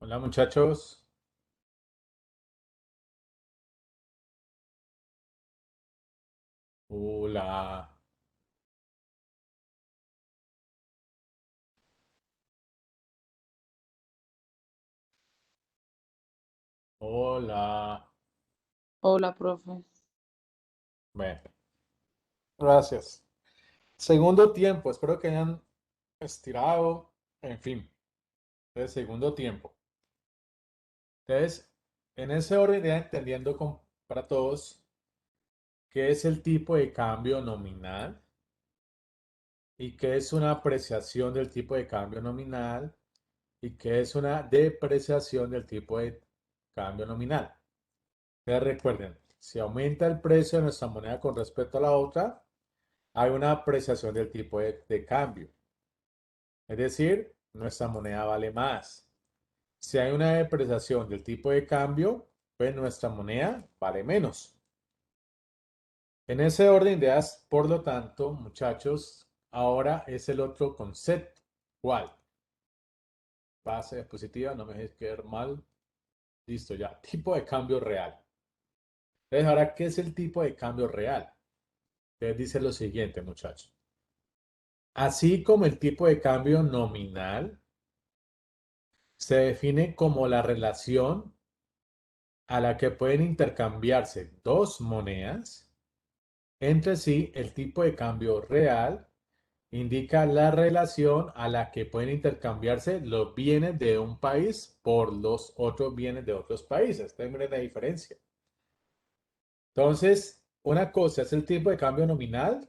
S1: Hola muchachos. Hola. Hola.
S5: Hola, profe.
S1: Bueno, gracias. Segundo tiempo, espero que hayan estirado, en fin, el segundo tiempo. Entonces, en ese orden ya entendiendo para todos qué es el tipo de cambio nominal y qué es una apreciación del tipo de cambio nominal y qué es una depreciación del tipo de cambio nominal. Entonces recuerden, si aumenta el precio de nuestra moneda con respecto a la otra, hay una apreciación del tipo de cambio. Es decir, nuestra moneda vale más. Si hay una depreciación del tipo de cambio, pues nuestra moneda vale menos. En ese orden de ideas, por lo tanto, muchachos, ahora es el otro concepto. ¿Cuál? Base positiva, no me dejes quedar mal. Listo, ya. Tipo de cambio real. Entonces, ahora, ¿qué es el tipo de cambio real? Entonces dice lo siguiente, muchachos. Así como el tipo de cambio nominal se define como la relación a la que pueden intercambiarse dos monedas entre sí, el tipo de cambio real indica la relación a la que pueden intercambiarse los bienes de un país por los otros bienes de otros países. Ustedes miren la diferencia. Entonces, una cosa es el tipo de cambio nominal,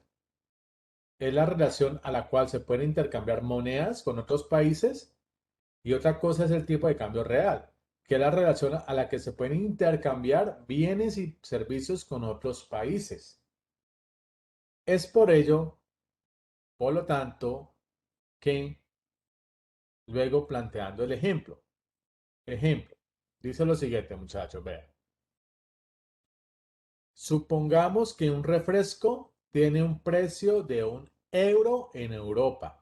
S1: es la relación a la cual se pueden intercambiar monedas con otros países, y otra cosa es el tipo de cambio real, que es la relación a la que se pueden intercambiar bienes y servicios con otros países. Es por ello, por lo tanto, que luego planteando el ejemplo. Ejemplo, dice lo siguiente, muchachos, vean. Supongamos que un refresco tiene un precio de €1 en Europa,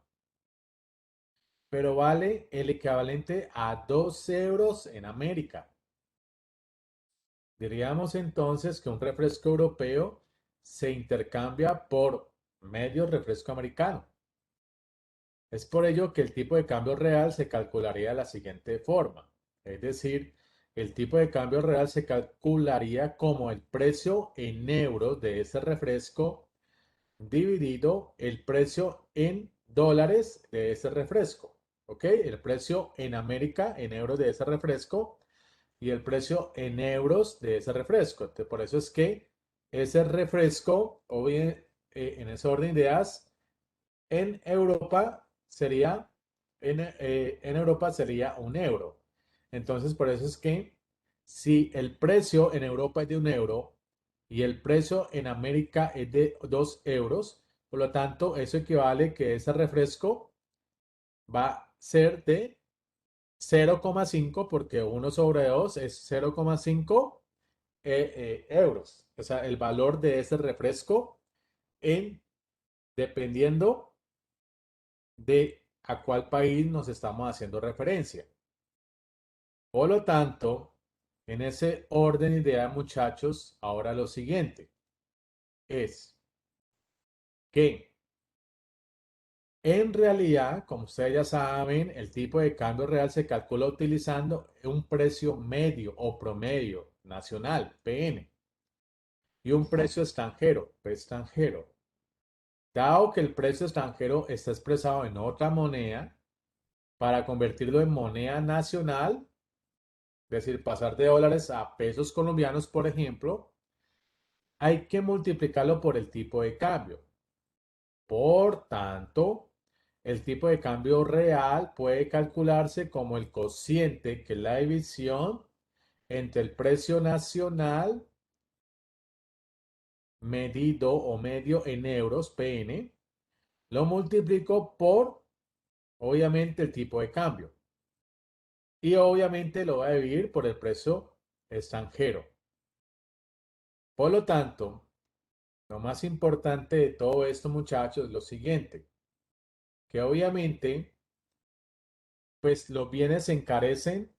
S1: pero vale el equivalente a €2 en América. Diríamos entonces que un refresco europeo se intercambia por medio refresco americano. Es por ello que el tipo de cambio real se calcularía de la siguiente forma. Es decir, el tipo de cambio real se calcularía como el precio en euros de ese refresco dividido el precio en dólares de ese refresco. ¿Ok? El precio en América en euros de ese refresco y el precio en euros de ese refresco. Entonces, por eso es que ese refresco, o bien en ese orden de ideas, en Europa sería, en Europa sería €1. Entonces, por eso es que si el precio en Europa es de €1 y el precio en América es de €2, por lo tanto, eso equivale que ese refresco va a ser de 0,5 porque 1/2 es 0,5 euros. O sea, el valor de ese refresco en dependiendo de a cuál país nos estamos haciendo referencia. Por lo tanto, en ese orden de ideas, muchachos, ahora lo siguiente es que en realidad, como ustedes ya saben, el tipo de cambio real se calcula utilizando un precio medio o promedio nacional, PN, y un precio extranjero, P extranjero. Dado que el precio extranjero está expresado en otra moneda, para convertirlo en moneda nacional, es decir, pasar de dólares a pesos colombianos, por ejemplo, hay que multiplicarlo por el tipo de cambio. Por tanto, el tipo de cambio real puede calcularse como el cociente, que es la división entre el precio nacional medido o medio en euros, PN, lo multiplico por, obviamente, el tipo de cambio. Y obviamente lo voy a dividir por el precio extranjero. Por lo tanto, lo más importante de todo esto, muchachos, es lo siguiente, que obviamente, pues los bienes se encarecen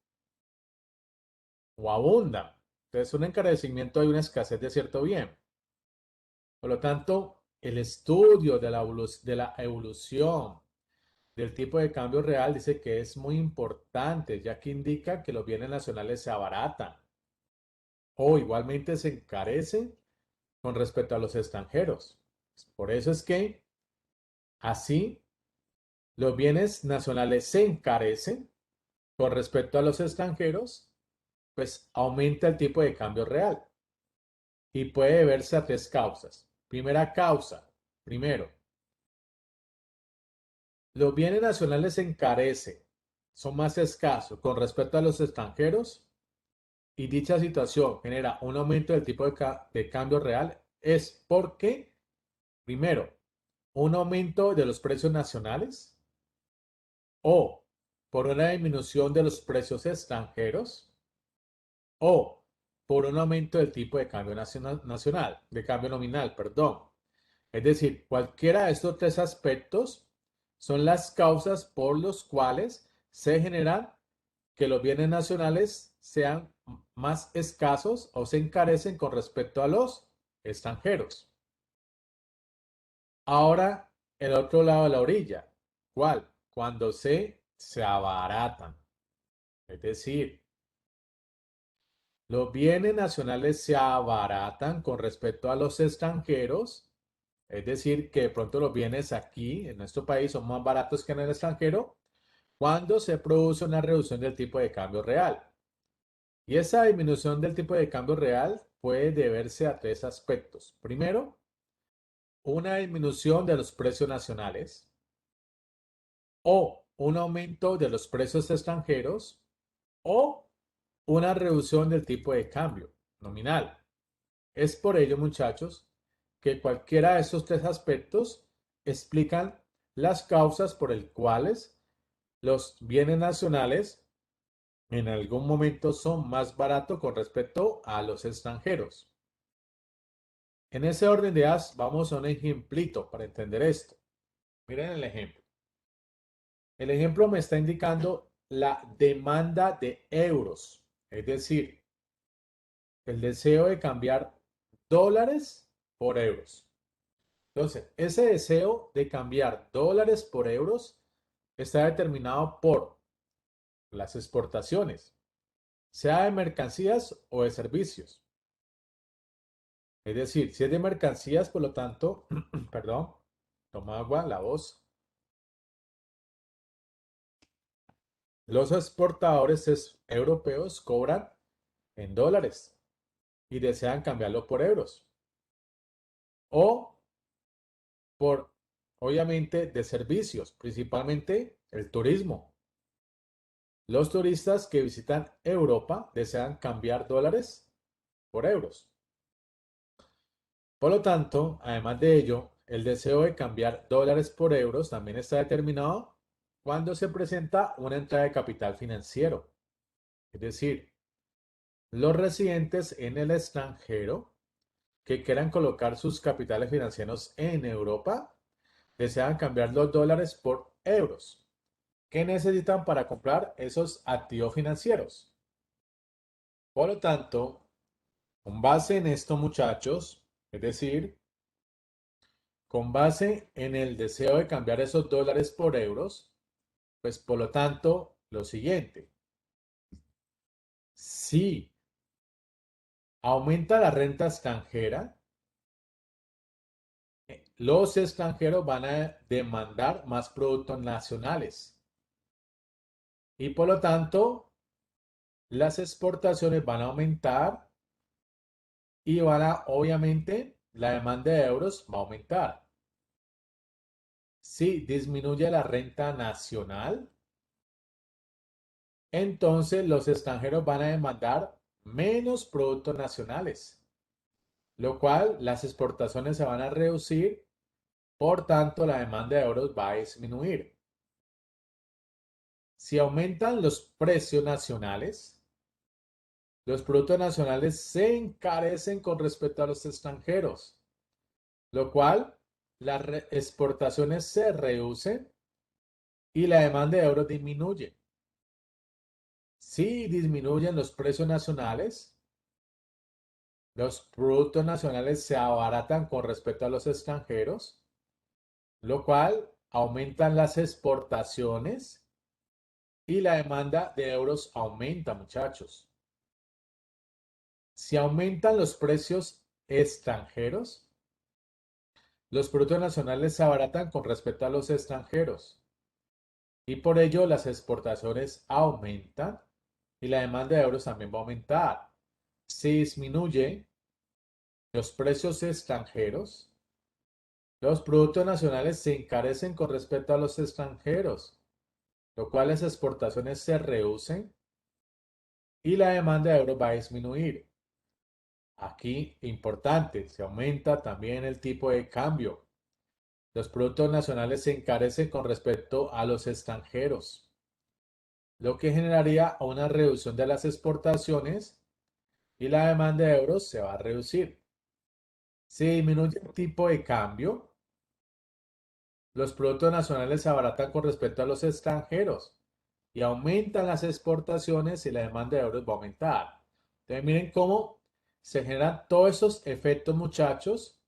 S1: o abundan. Entonces, un encarecimiento hay una escasez de cierto bien. Por lo tanto, el estudio de la evolución del tipo de cambio real dice que es muy importante, ya que indica que los bienes nacionales se abaratan o igualmente se encarecen con respecto a los extranjeros. Por eso es que así los bienes nacionales se encarecen con respecto a los extranjeros, pues aumenta el tipo de cambio real y puede deberse a tres causas. Primera causa, primero, los bienes nacionales se encarecen, son más escasos con respecto a los extranjeros y dicha situación genera un aumento del tipo de cambio real es porque, primero, un aumento de los precios nacionales o por una disminución de los precios extranjeros o por un aumento del tipo de cambio nacional, de cambio nominal, perdón. Es decir, cualquiera de estos tres aspectos son las causas por los cuales se generan que los bienes nacionales sean más escasos o se encarecen con respecto a los extranjeros. Ahora, el otro lado de la orilla. ¿Cuál? Cuando se abaratan. Es decir, los bienes nacionales se abaratan con respecto a los extranjeros. Es decir, que de pronto los bienes aquí en nuestro país son más baratos que en el extranjero cuando se produce una reducción del tipo de cambio real. Y esa disminución del tipo de cambio real puede deberse a tres aspectos. Primero, una disminución de los precios nacionales o un aumento de los precios extranjeros o una reducción del tipo de cambio nominal. Es por ello, muchachos, que cualquiera de estos tres aspectos explican las causas por las cuales los bienes nacionales en algún momento son más baratos con respecto a los extranjeros. En ese orden de ideas, vamos a un ejemplito para entender esto. Miren el ejemplo. El ejemplo me está indicando la demanda de euros, es decir, el deseo de cambiar dólares por euros. Entonces, ese deseo de cambiar dólares por euros está determinado por las exportaciones, sea de mercancías o de servicios. Es decir, si es de mercancías, por lo tanto, perdón, toma agua, la voz. Los exportadores europeos cobran en dólares y desean cambiarlo por euros. O por, obviamente, de servicios, principalmente el turismo. Los turistas que visitan Europa desean cambiar dólares por euros. Por lo tanto, además de ello, el deseo de cambiar dólares por euros también está determinado cuando se presenta una entrada de capital financiero. Es decir, los residentes en el extranjero que quieran colocar sus capitales financieros en Europa desean cambiar los dólares por euros. ¿Qué necesitan para comprar esos activos financieros? Por lo tanto, con base en esto, muchachos, es decir, con base en el deseo de cambiar esos dólares por euros, pues por lo tanto, lo siguiente, si aumenta la renta extranjera, los extranjeros van a demandar más productos nacionales y por lo tanto, las exportaciones van a aumentar y obviamente, la demanda de euros va a aumentar. Si disminuye la renta nacional, entonces los extranjeros van a demandar menos productos nacionales, lo cual las exportaciones se van a reducir, por tanto la demanda de euros va a disminuir. Si aumentan los precios nacionales, los productos nacionales se encarecen con respecto a los extranjeros, lo cual las exportaciones se reducen y la demanda de euros disminuye. Si disminuyen los precios nacionales, los productos nacionales se abaratan con respecto a los extranjeros, lo cual aumentan las exportaciones y la demanda de euros aumenta, muchachos. Si aumentan los precios extranjeros, los productos nacionales se abaratan con respecto a los extranjeros y por ello las exportaciones aumentan y la demanda de euros también va a aumentar. Si disminuye los precios extranjeros, los productos nacionales se encarecen con respecto a los extranjeros, lo cual las exportaciones se reducen y la demanda de euros va a disminuir. Aquí, importante, se aumenta también el tipo de cambio. Los productos nacionales se encarecen con respecto a los extranjeros, lo que generaría una reducción de las exportaciones y la demanda de euros se va a reducir. Si disminuye el tipo de cambio, los productos nacionales se abaratan con respecto a los extranjeros y aumentan las exportaciones y la demanda de euros va a aumentar. Entonces miren cómo se generan todos esos efectos, muchachos,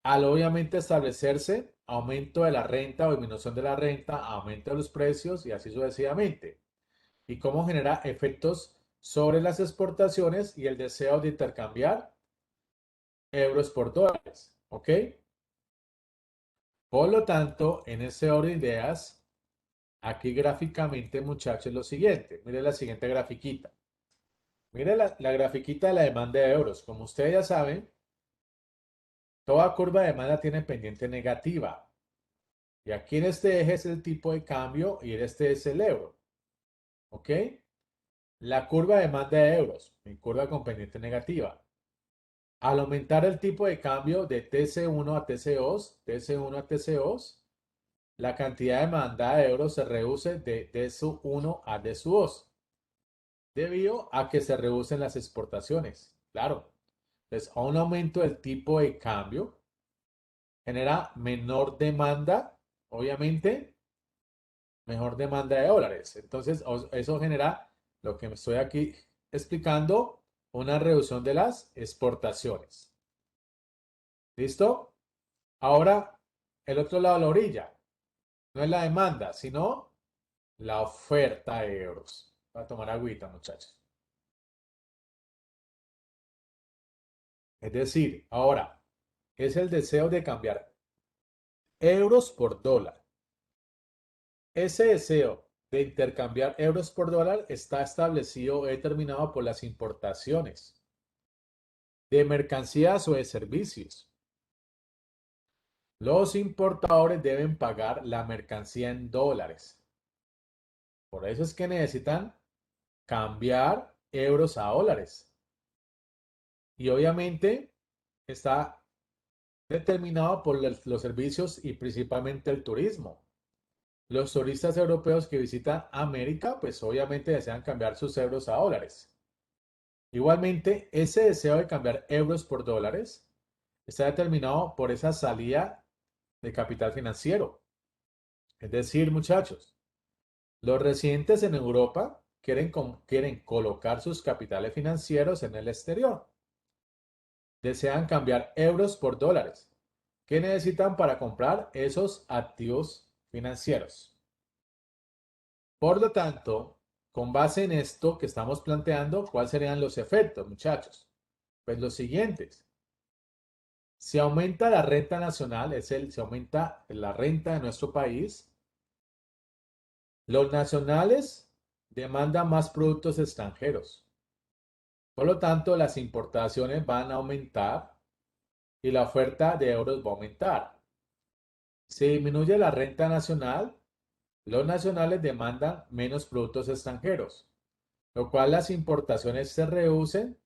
S1: al obviamente establecerse aumento de la renta o disminución de la renta, aumento de los precios y así sucesivamente. Y cómo genera efectos sobre las exportaciones y el deseo de intercambiar euros por dólares. ¿Ok? Por lo tanto, en ese orden de ideas, aquí gráficamente, muchachos, lo siguiente. Mire la siguiente grafiquita. Mire la grafiquita de la demanda de euros. Como ustedes ya saben, toda curva de demanda tiene pendiente negativa. Y aquí en este eje es el tipo de cambio y en este es el euro. ¿Ok? La curva de demanda de euros, mi curva con pendiente negativa. Al aumentar el tipo de cambio de TC1 a TC2, TC1 a TC2, la cantidad de demanda de euros se reduce de D1 a D2, debido a que se reducen las exportaciones. Claro. Entonces, a un aumento del tipo de cambio genera menor demanda, obviamente, mejor demanda de dólares. Entonces, eso genera lo que me estoy aquí explicando, una reducción de las exportaciones. ¿Listo? Ahora, el otro lado de la orilla. No es la demanda, sino la oferta de euros. Voy a tomar agüita, muchachos. Es decir, ahora es el deseo de cambiar euros por dólar. Ese deseo de intercambiar euros por dólar está establecido o determinado por las importaciones de mercancías o de servicios. Los importadores deben pagar la mercancía en dólares. Por eso es que necesitan cambiar euros a dólares. Y obviamente está determinado por los servicios y principalmente el turismo. Los turistas europeos que visitan América, pues obviamente desean cambiar sus euros a dólares. Igualmente, ese deseo de cambiar euros por dólares está determinado por esa salida de capital financiero. Es decir, muchachos, los residentes en Europa quieren colocar sus capitales financieros en el exterior. Desean cambiar euros por dólares. ¿Qué necesitan para comprar esos activos financieros? Por lo tanto, con base en esto que estamos planteando, ¿cuáles serían los efectos, muchachos? Pues los siguientes. Si aumenta la renta nacional, se aumenta la renta de nuestro país, los nacionales demandan más productos extranjeros. Por lo tanto, las importaciones van a aumentar y la oferta de euros va a aumentar. Si disminuye la renta nacional, los nacionales demandan menos productos extranjeros, lo cual las importaciones se reducen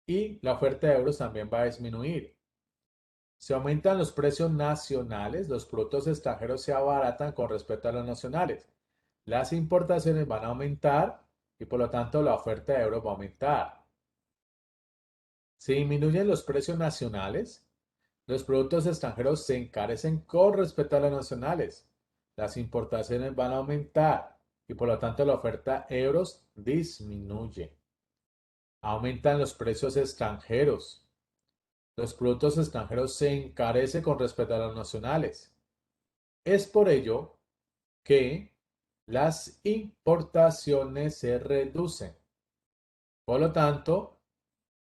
S1: y la oferta de euros también va a disminuir. Si aumentan los precios nacionales, los productos extranjeros se abaratan con respecto a los nacionales. Las importaciones van a aumentar y por lo tanto la oferta de euros va a aumentar. Si disminuyen los precios nacionales, los productos extranjeros se encarecen con respecto a los nacionales. Las importaciones van a aumentar y por lo tanto la oferta euros disminuye. Aumentan los precios extranjeros. Los productos extranjeros se encarecen con respecto a los nacionales. Es por ello que las importaciones se reducen. Por lo tanto,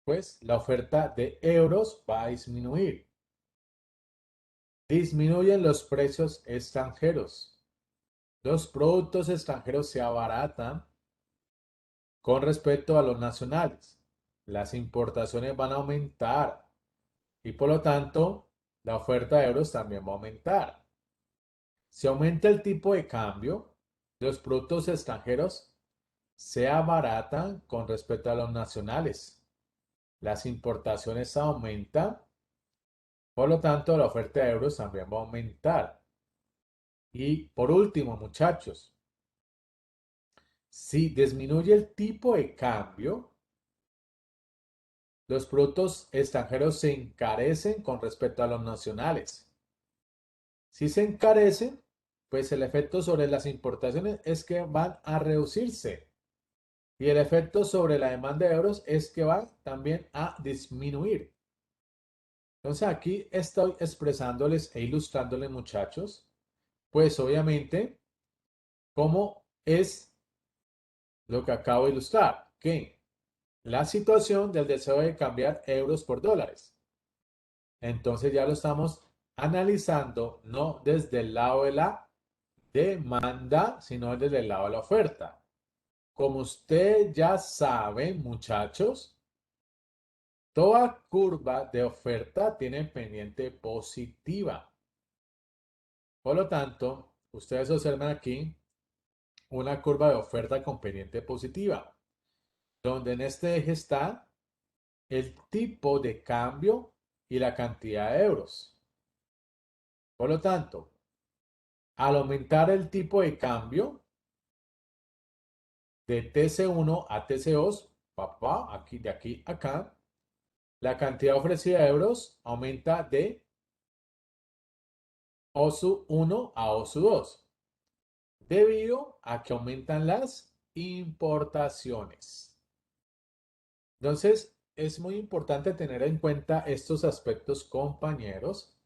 S1: pues la oferta de euros va a disminuir. Disminuyen los precios extranjeros. Los productos extranjeros se abaratan con respecto a los nacionales. Las importaciones van a aumentar y por lo tanto la oferta de euros también va a aumentar. Si aumenta el tipo de cambio, los productos extranjeros se abaratan con respecto a los nacionales. Las importaciones aumentan, por lo tanto la oferta de euros también va a aumentar. Y por último, muchachos, si disminuye el tipo de cambio, los productos extranjeros se encarecen con respecto a los nacionales. Si se encarecen, pues el efecto sobre las importaciones es que van a reducirse. Y el efecto sobre la demanda de euros es que va también a disminuir. Entonces aquí estoy expresándoles e ilustrándoles, muchachos, pues obviamente, cómo es lo que acabo de ilustrar, que la situación del deseo de cambiar euros por dólares. Entonces ya lo estamos analizando no desde el lado de la demanda, sino desde el lado de la oferta. Como usted ya sabe, muchachos, toda curva de oferta tiene pendiente positiva. Por lo tanto, ustedes observan aquí una curva de oferta con pendiente positiva, donde en este eje está el tipo de cambio y la cantidad de euros. Por lo tanto, al aumentar el tipo de cambio de TC1 a TC2, aquí, de aquí a acá, la cantidad ofrecida de euros aumenta de OSU1 a OSU2, debido a que aumentan las importaciones. Entonces, es muy importante tener en cuenta estos aspectos, compañeros,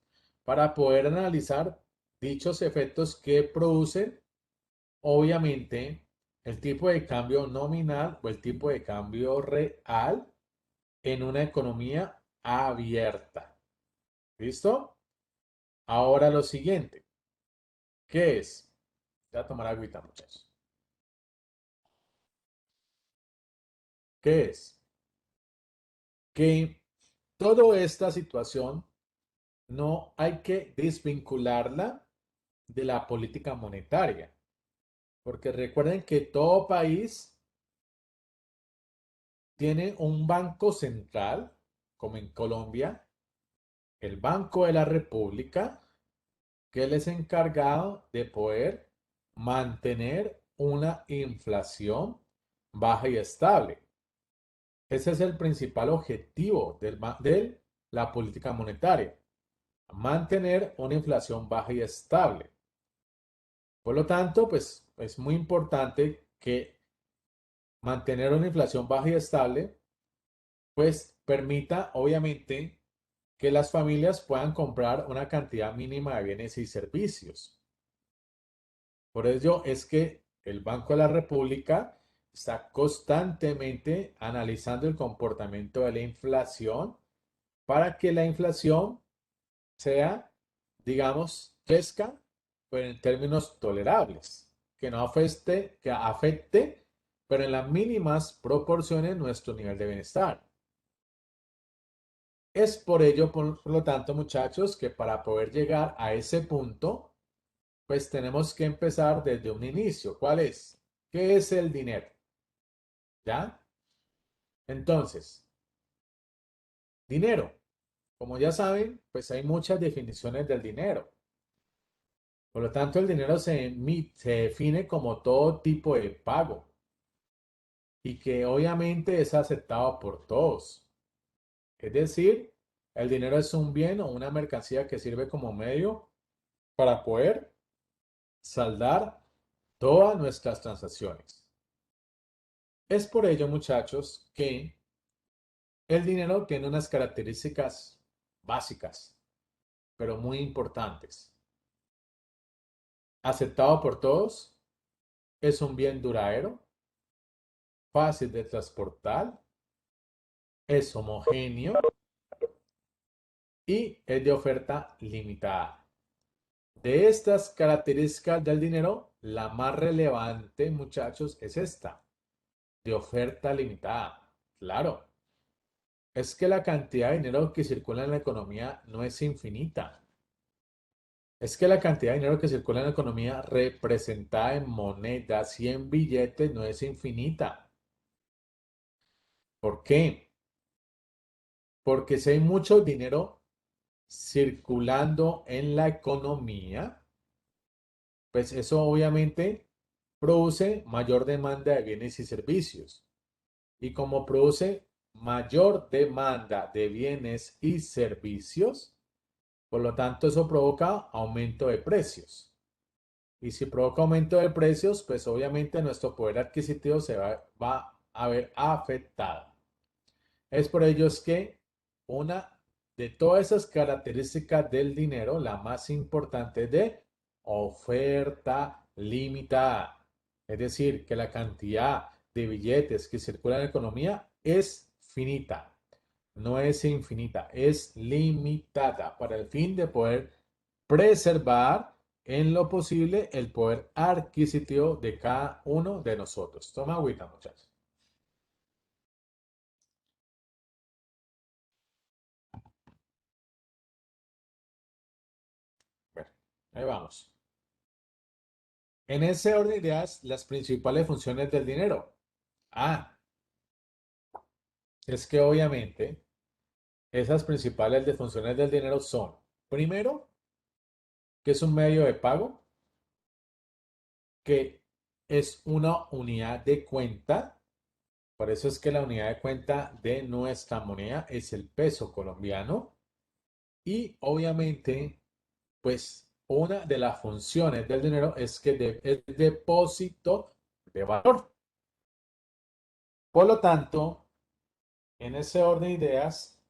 S1: para poder analizar dichos efectos que producen, obviamente, el tipo de cambio nominal o el tipo de cambio real en una economía abierta. ¿Listo? Ahora lo siguiente. ¿Qué es? Voy a tomar agüita, muchachos. ¿Qué es? Que toda esta situación no hay que desvincularla de la política monetaria, porque recuerden que todo país tiene un banco central, como en Colombia, el Banco de la República, que él es encargado de poder mantener una inflación baja y estable. Ese es el principal objetivo de la política monetaria, mantener una inflación baja y estable. Por lo tanto, pues es muy importante que mantener una inflación baja y estable, pues permita, obviamente, que las familias puedan comprar una cantidad mínima de bienes y servicios. Por ello es que el Banco de la República está constantemente analizando el comportamiento de la inflación para que la inflación sea, digamos, crezca, pero en términos tolerables, que no afecte, pero en las mínimas proporciones nuestro nivel de bienestar. Es por ello, por lo tanto, muchachos, que para poder llegar a ese punto, pues tenemos que empezar desde un inicio. ¿Cuál es? ¿Qué es el dinero? ¿Ya? Entonces, dinero. Como ya saben, pues hay muchas definiciones del dinero. Por lo tanto, el dinero se define como todo tipo de pago y que obviamente es aceptado por todos. Es decir, el dinero es un bien o una mercancía que sirve como medio para poder saldar todas nuestras transacciones. Es por ello, muchachos, que el dinero tiene unas características básicas, pero muy importantes. Aceptado por todos, es un bien duradero, fácil de transportar, es homogéneo y es de oferta limitada. De estas características del dinero, la más relevante, muchachos, es esta, de oferta limitada. Claro, es que la cantidad de dinero que circula en la economía no es infinita. Es que la cantidad de dinero que circula en la economía representada en monedas y en billetes no es infinita. ¿Por qué? Porque si hay mucho dinero circulando en la economía, pues eso obviamente produce mayor demanda de bienes y servicios. Y como produce mayor demanda de bienes y servicios, por lo tanto eso provoca aumento de precios. Y si provoca aumento de precios, pues obviamente nuestro poder adquisitivo se va a ver afectado. Es por ello es que una de todas esas características del dinero, la más importante es de oferta limitada. Es decir, que la cantidad de billetes que circulan en la economía es finita, no es infinita, es limitada para el fin de poder preservar en lo posible el poder adquisitivo de cada uno de nosotros. Toma agüita, muchachos. Bueno, ahí vamos. En ese orden de ideas, las principales funciones del dinero. Ah, es que obviamente esas principales funciones del dinero son, primero, que es un medio de pago, que es una unidad de cuenta. Por eso es que la unidad de cuenta de nuestra moneda es el peso colombiano. Y obviamente, pues una de las funciones del dinero es que es depósito de valor. Por lo tanto, en ese orden de ideas,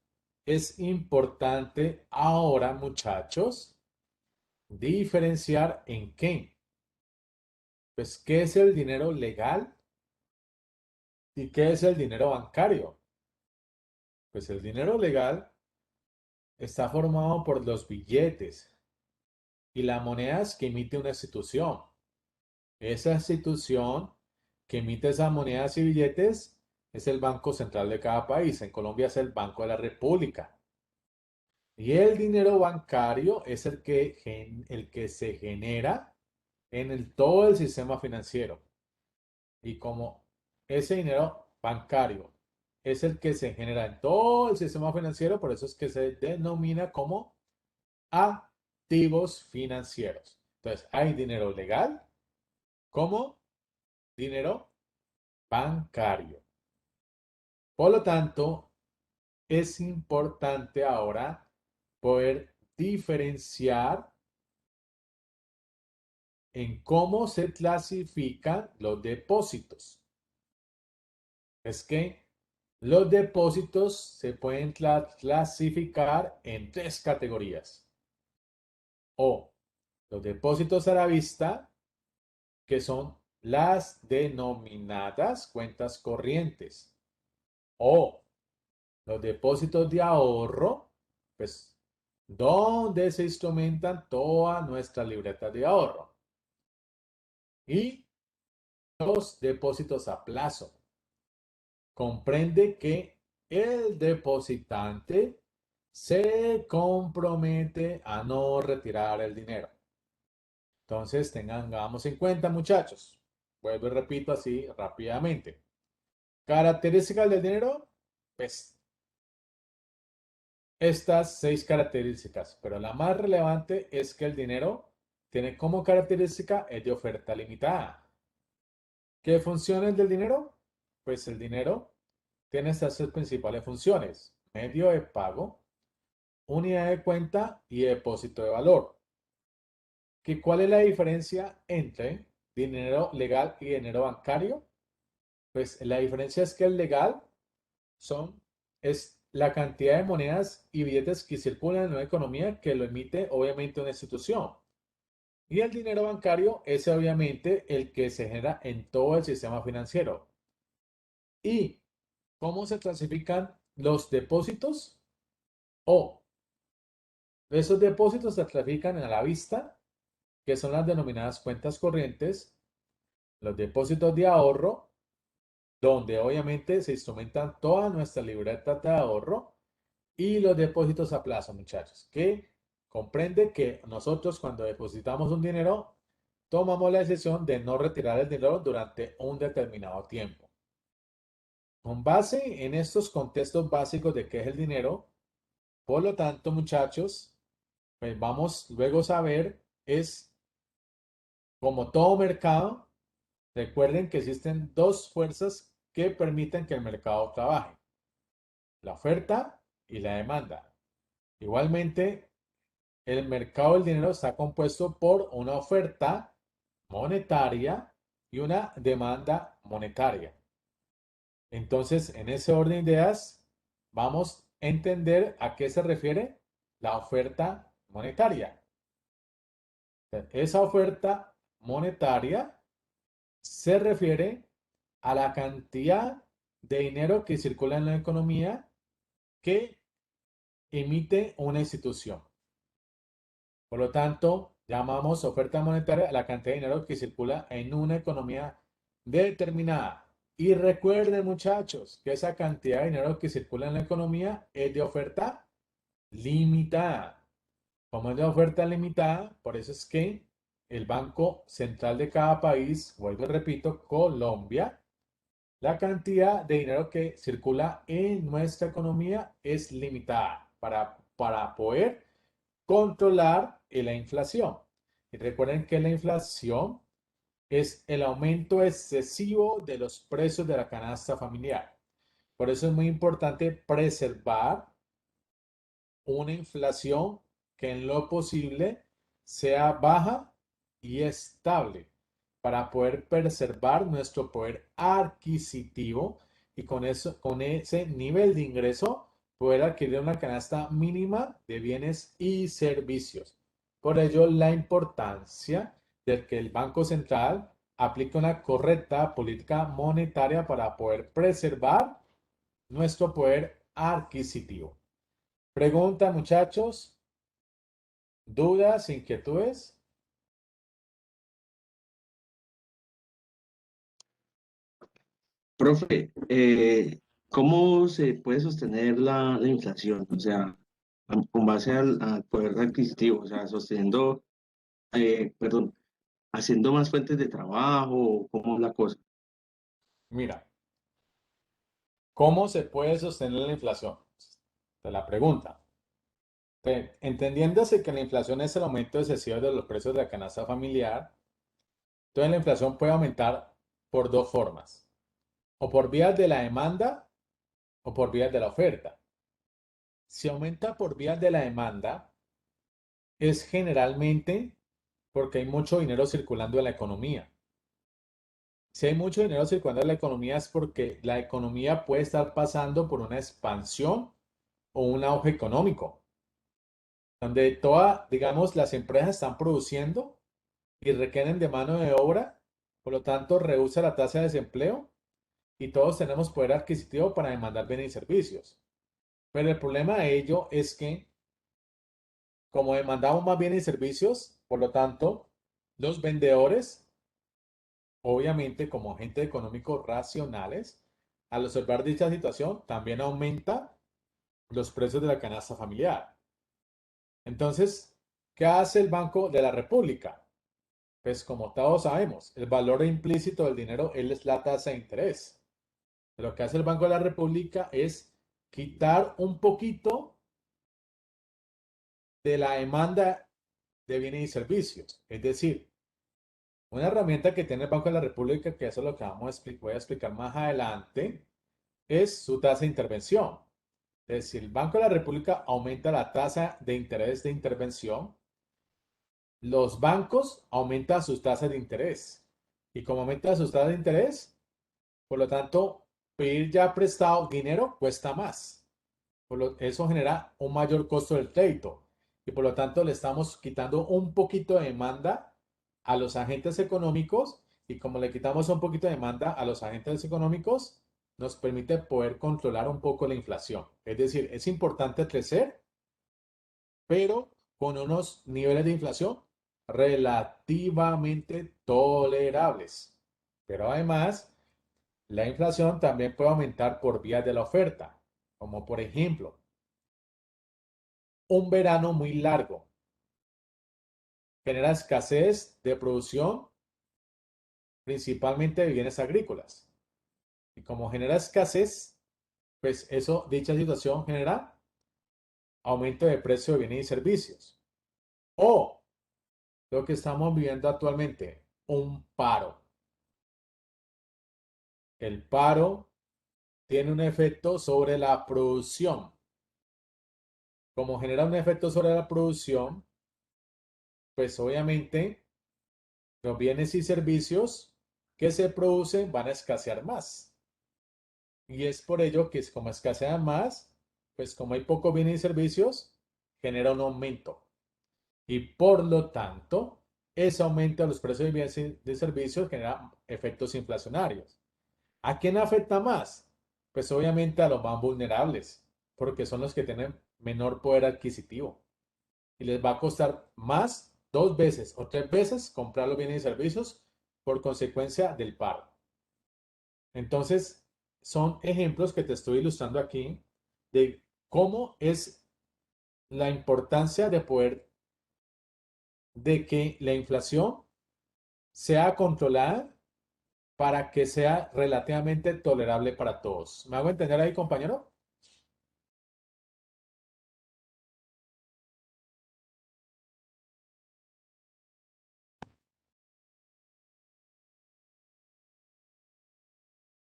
S1: es importante ahora, muchachos, diferenciar en qué. Pues, ¿qué es el dinero legal y qué es el dinero bancario? Pues el dinero legal está formado por los billetes y las monedas que emite una institución. Esa institución que emite esas monedas y billetes es el Banco Central de cada país. En Colombia es el Banco de la República. Y el dinero bancario es el que se genera en todo el sistema financiero. Y como ese dinero bancario es el que se genera en todo el sistema financiero, por eso es que se denomina como activos financieros. Entonces, hay dinero legal como dinero bancario. Por lo tanto, es importante ahora poder diferenciar en cómo se clasifican los depósitos. Es que los depósitos se pueden clasificar en tres categorías. O los depósitos a la vista, que son las denominadas cuentas corrientes. O los depósitos de ahorro, pues, donde se instrumentan todas nuestras libretas de ahorro. Y los depósitos a plazo. Comprende que el depositante se compromete a no retirar el dinero. Entonces, tengamos en cuenta, muchachos. Vuelvo y repito así rápidamente. Características del dinero, pues estas 6 características, pero la más relevante es que el dinero tiene como característica es de oferta limitada. ¿Qué funciones del dinero? Pues el dinero tiene estas 3 principales funciones: medio de pago, unidad de cuenta y depósito de valor. ¿Cuál es la diferencia entre dinero legal y dinero bancario? Pues la diferencia es que el legal es la cantidad de monedas y billetes que circulan en una economía que lo emite obviamente una institución. Y el dinero bancario es obviamente el que se genera en todo el sistema financiero. ¿Y cómo se clasifican los depósitos? O esos depósitos se clasifican a la vista, que son las denominadas cuentas corrientes, los depósitos de ahorro, donde obviamente se instrumentan toda nuestra libreta de ahorro, y los depósitos a plazo, muchachos, que comprende que nosotros cuando depositamos un dinero, tomamos la decisión de no retirar el dinero durante un determinado tiempo. Con base en estos contextos básicos de qué es el dinero, por lo tanto, muchachos, pues vamos luego a saber, es como todo mercado, recuerden que existen dos fuerzas que permiten que el mercado trabaje, la oferta y la demanda. Igualmente, el mercado del dinero está compuesto por una oferta monetaria y una demanda monetaria. Entonces, en ese orden de ideas, vamos a entender a qué se refiere la oferta monetaria. Esa oferta monetaria se refiere a la cantidad de dinero que circula en la economía que emite una institución. Por lo tanto, llamamos oferta monetaria a la cantidad de dinero que circula en una economía determinada. Y recuerden, muchachos, que esa cantidad de dinero que circula en la economía es de oferta limitada. Como es de oferta limitada, por eso es que el Banco Central de cada país, vuelvo y repito, Colombia, la cantidad de dinero que circula en nuestra economía es limitada para poder controlar la inflación. Y recuerden que la inflación es el aumento excesivo de los precios de la canasta familiar. Por eso es muy importante preservar una inflación que en lo posible sea baja y estable para poder preservar nuestro poder adquisitivo y con eso, con ese nivel de ingreso poder adquirir una canasta mínima de bienes y servicios. Por ello, la importancia de que el Banco Central aplique una correcta política monetaria para poder preservar nuestro poder adquisitivo. Pregunta, muchachos, dudas, inquietudes.
S4: Profe, ¿cómo se puede sostener la inflación? O sea, con base al poder adquisitivo, o sea, sosteniendo, perdón, haciendo más fuentes de trabajo, ¿cómo es la cosa?
S1: Mira, ¿cómo se puede sostener la inflación? Te la pregunta. Entendiéndose que la inflación es el aumento excesivo de los precios de la canasta familiar, entonces la inflación puede aumentar por dos formas, o por vías de la demanda o por vías de la oferta. Si aumenta por vías de la demanda, es generalmente porque hay mucho dinero circulando en la economía. Si hay mucho dinero circulando en la economía es porque la economía puede estar pasando por una expansión o un auge económico, donde todas, digamos, las empresas están produciendo y requieren de mano de obra, por lo tanto, reduce la tasa de desempleo y todos tenemos poder adquisitivo para demandar bienes y servicios. Pero el problema de ello es que, como demandamos más bienes y servicios, por lo tanto, los vendedores, obviamente como agentes económicos racionales, al observar dicha situación, también aumenta los precios de la canasta familiar. Entonces, ¿qué hace el Banco de la República? Pues como todos sabemos, el valor implícito del dinero es la tasa de interés. Lo que hace el Banco de la República es quitar un poquito de la demanda de bienes y servicios. Es decir, una herramienta que tiene el Banco de la República, que eso es lo que voy a explicar más adelante, es su tasa de intervención. Es decir, el Banco de la República aumenta la tasa de interés de intervención, los bancos aumentan sus tasas de interés. Y como aumenta sus tasas de interés, por lo tanto, pedir ya prestado dinero cuesta más. Eso genera un mayor costo del crédito. Y por lo tanto, le estamos quitando un poquito de demanda a los agentes económicos. Y como le quitamos un poquito de demanda a los agentes económicos, nos permite poder controlar un poco la inflación. Es decir, es importante crecer, pero con unos niveles de inflación relativamente tolerables. Pero además, la inflación también puede aumentar por vías de la oferta, como por ejemplo, un verano muy largo genera escasez de producción, principalmente de bienes agrícolas. Y como genera escasez, pues eso, dicha situación genera aumento de precio de bienes y servicios. O lo que estamos viviendo actualmente, un paro. El paro tiene un efecto sobre la producción. Como genera un efecto sobre la producción, pues obviamente los bienes y servicios que se producen van a escasear más. Y es por ello que es como escasean más, pues como hay pocos bienes y servicios, genera un aumento. Y por lo tanto, ese aumento de los precios de bienes y de servicios genera efectos inflacionarios. ¿A quién afecta más? Pues obviamente a los más vulnerables, porque son los que tienen menor poder adquisitivo. Y les va a costar más, 2 veces o 3 veces comprar los bienes y servicios por consecuencia del paro. Entonces, son ejemplos que te estoy ilustrando aquí de cómo es la importancia de poder, de que la inflación sea controlada para que sea relativamente tolerable para todos. ¿Me hago entender ahí, compañero?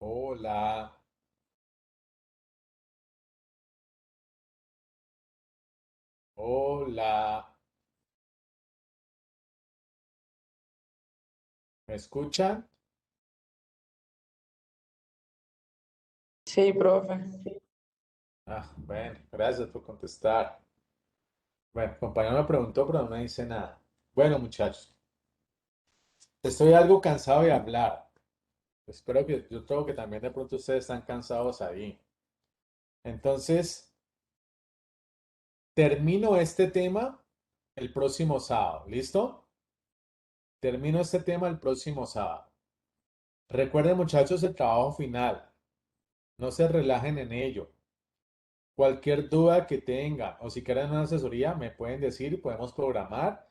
S1: Hola, hola. ¿Me escuchan?
S5: Sí, profe.
S1: Ah, bueno, gracias por contestar. Bueno, el compañero me preguntó, pero no me dice nada. Bueno, muchachos, estoy algo cansado de hablar. Espero que yo creo que también de pronto ustedes están cansados ahí. Entonces, termino este tema el próximo sábado. ¿Listo? Termino este tema el próximo sábado. Recuerden, muchachos, el trabajo final. No se relajen en ello. Cualquier duda que tengan o si quieren una asesoría, me pueden decir y podemos programar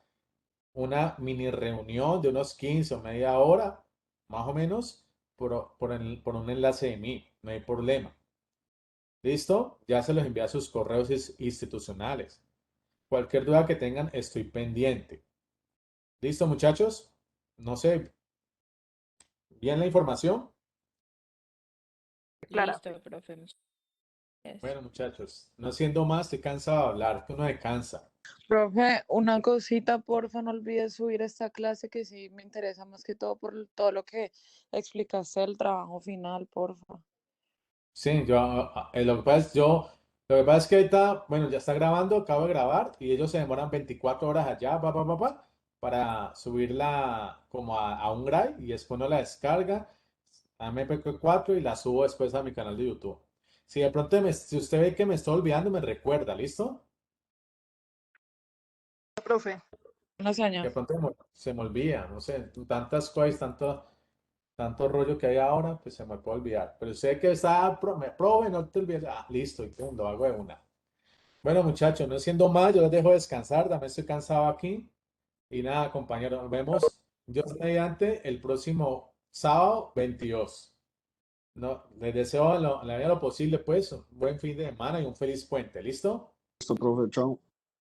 S1: una mini reunión de unos 15 o media hora, más o menos, por un enlace de mí. No hay problema. ¿Listo? Ya se los envía a sus correos institucionales. Cualquier duda que tengan, estoy pendiente. ¿Listo, muchachos? No sé, ¿bien la información?
S2: Clara.
S3: Listo, profe. Eso.
S1: Bueno, muchachos, no siendo más, estoy cansado de hablar, que uno se cansa.
S5: Profe, una cosita, porfa, no olvides subir esta clase que sí me interesa más que todo por todo lo que explicaste del trabajo final, porfa.
S1: Sí, lo que pasa es que ahorita, bueno, ya está grabando, acabo de grabar y ellos se demoran 24 horas allá, para subirla como a un Drive y después no la descarga a MP4 y la subo después a mi canal de YouTube. Si de pronto si usted ve que me estoy olvidando, me recuerda, ¿listo?
S2: Profe.
S5: Una
S1: Que
S5: señal.
S1: de pronto se me olvida, no sé, tantas cosas, tanto rollo que hay ahora, pues se me puede olvidar. Pero sé que está, me prove, no te olvides. Ah, listo, y pum, lo hago de una. Bueno, muchachos, no siendo más, yo los dejo descansar, también estoy cansado aquí. Y nada, compañeros, nos vemos Dios mediante el próximo sábado 22. No, les deseo en la medida de lo posible, pues, un buen fin de semana y un feliz puente. ¿Listo?
S6: Listo, profe, chao.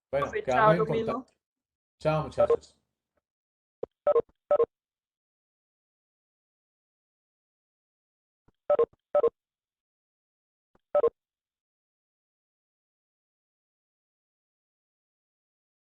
S1: Bueno,
S2: Profe, chao,
S1: quedamos en
S2: lo mismo.
S1: contacto. Chao, muchachos.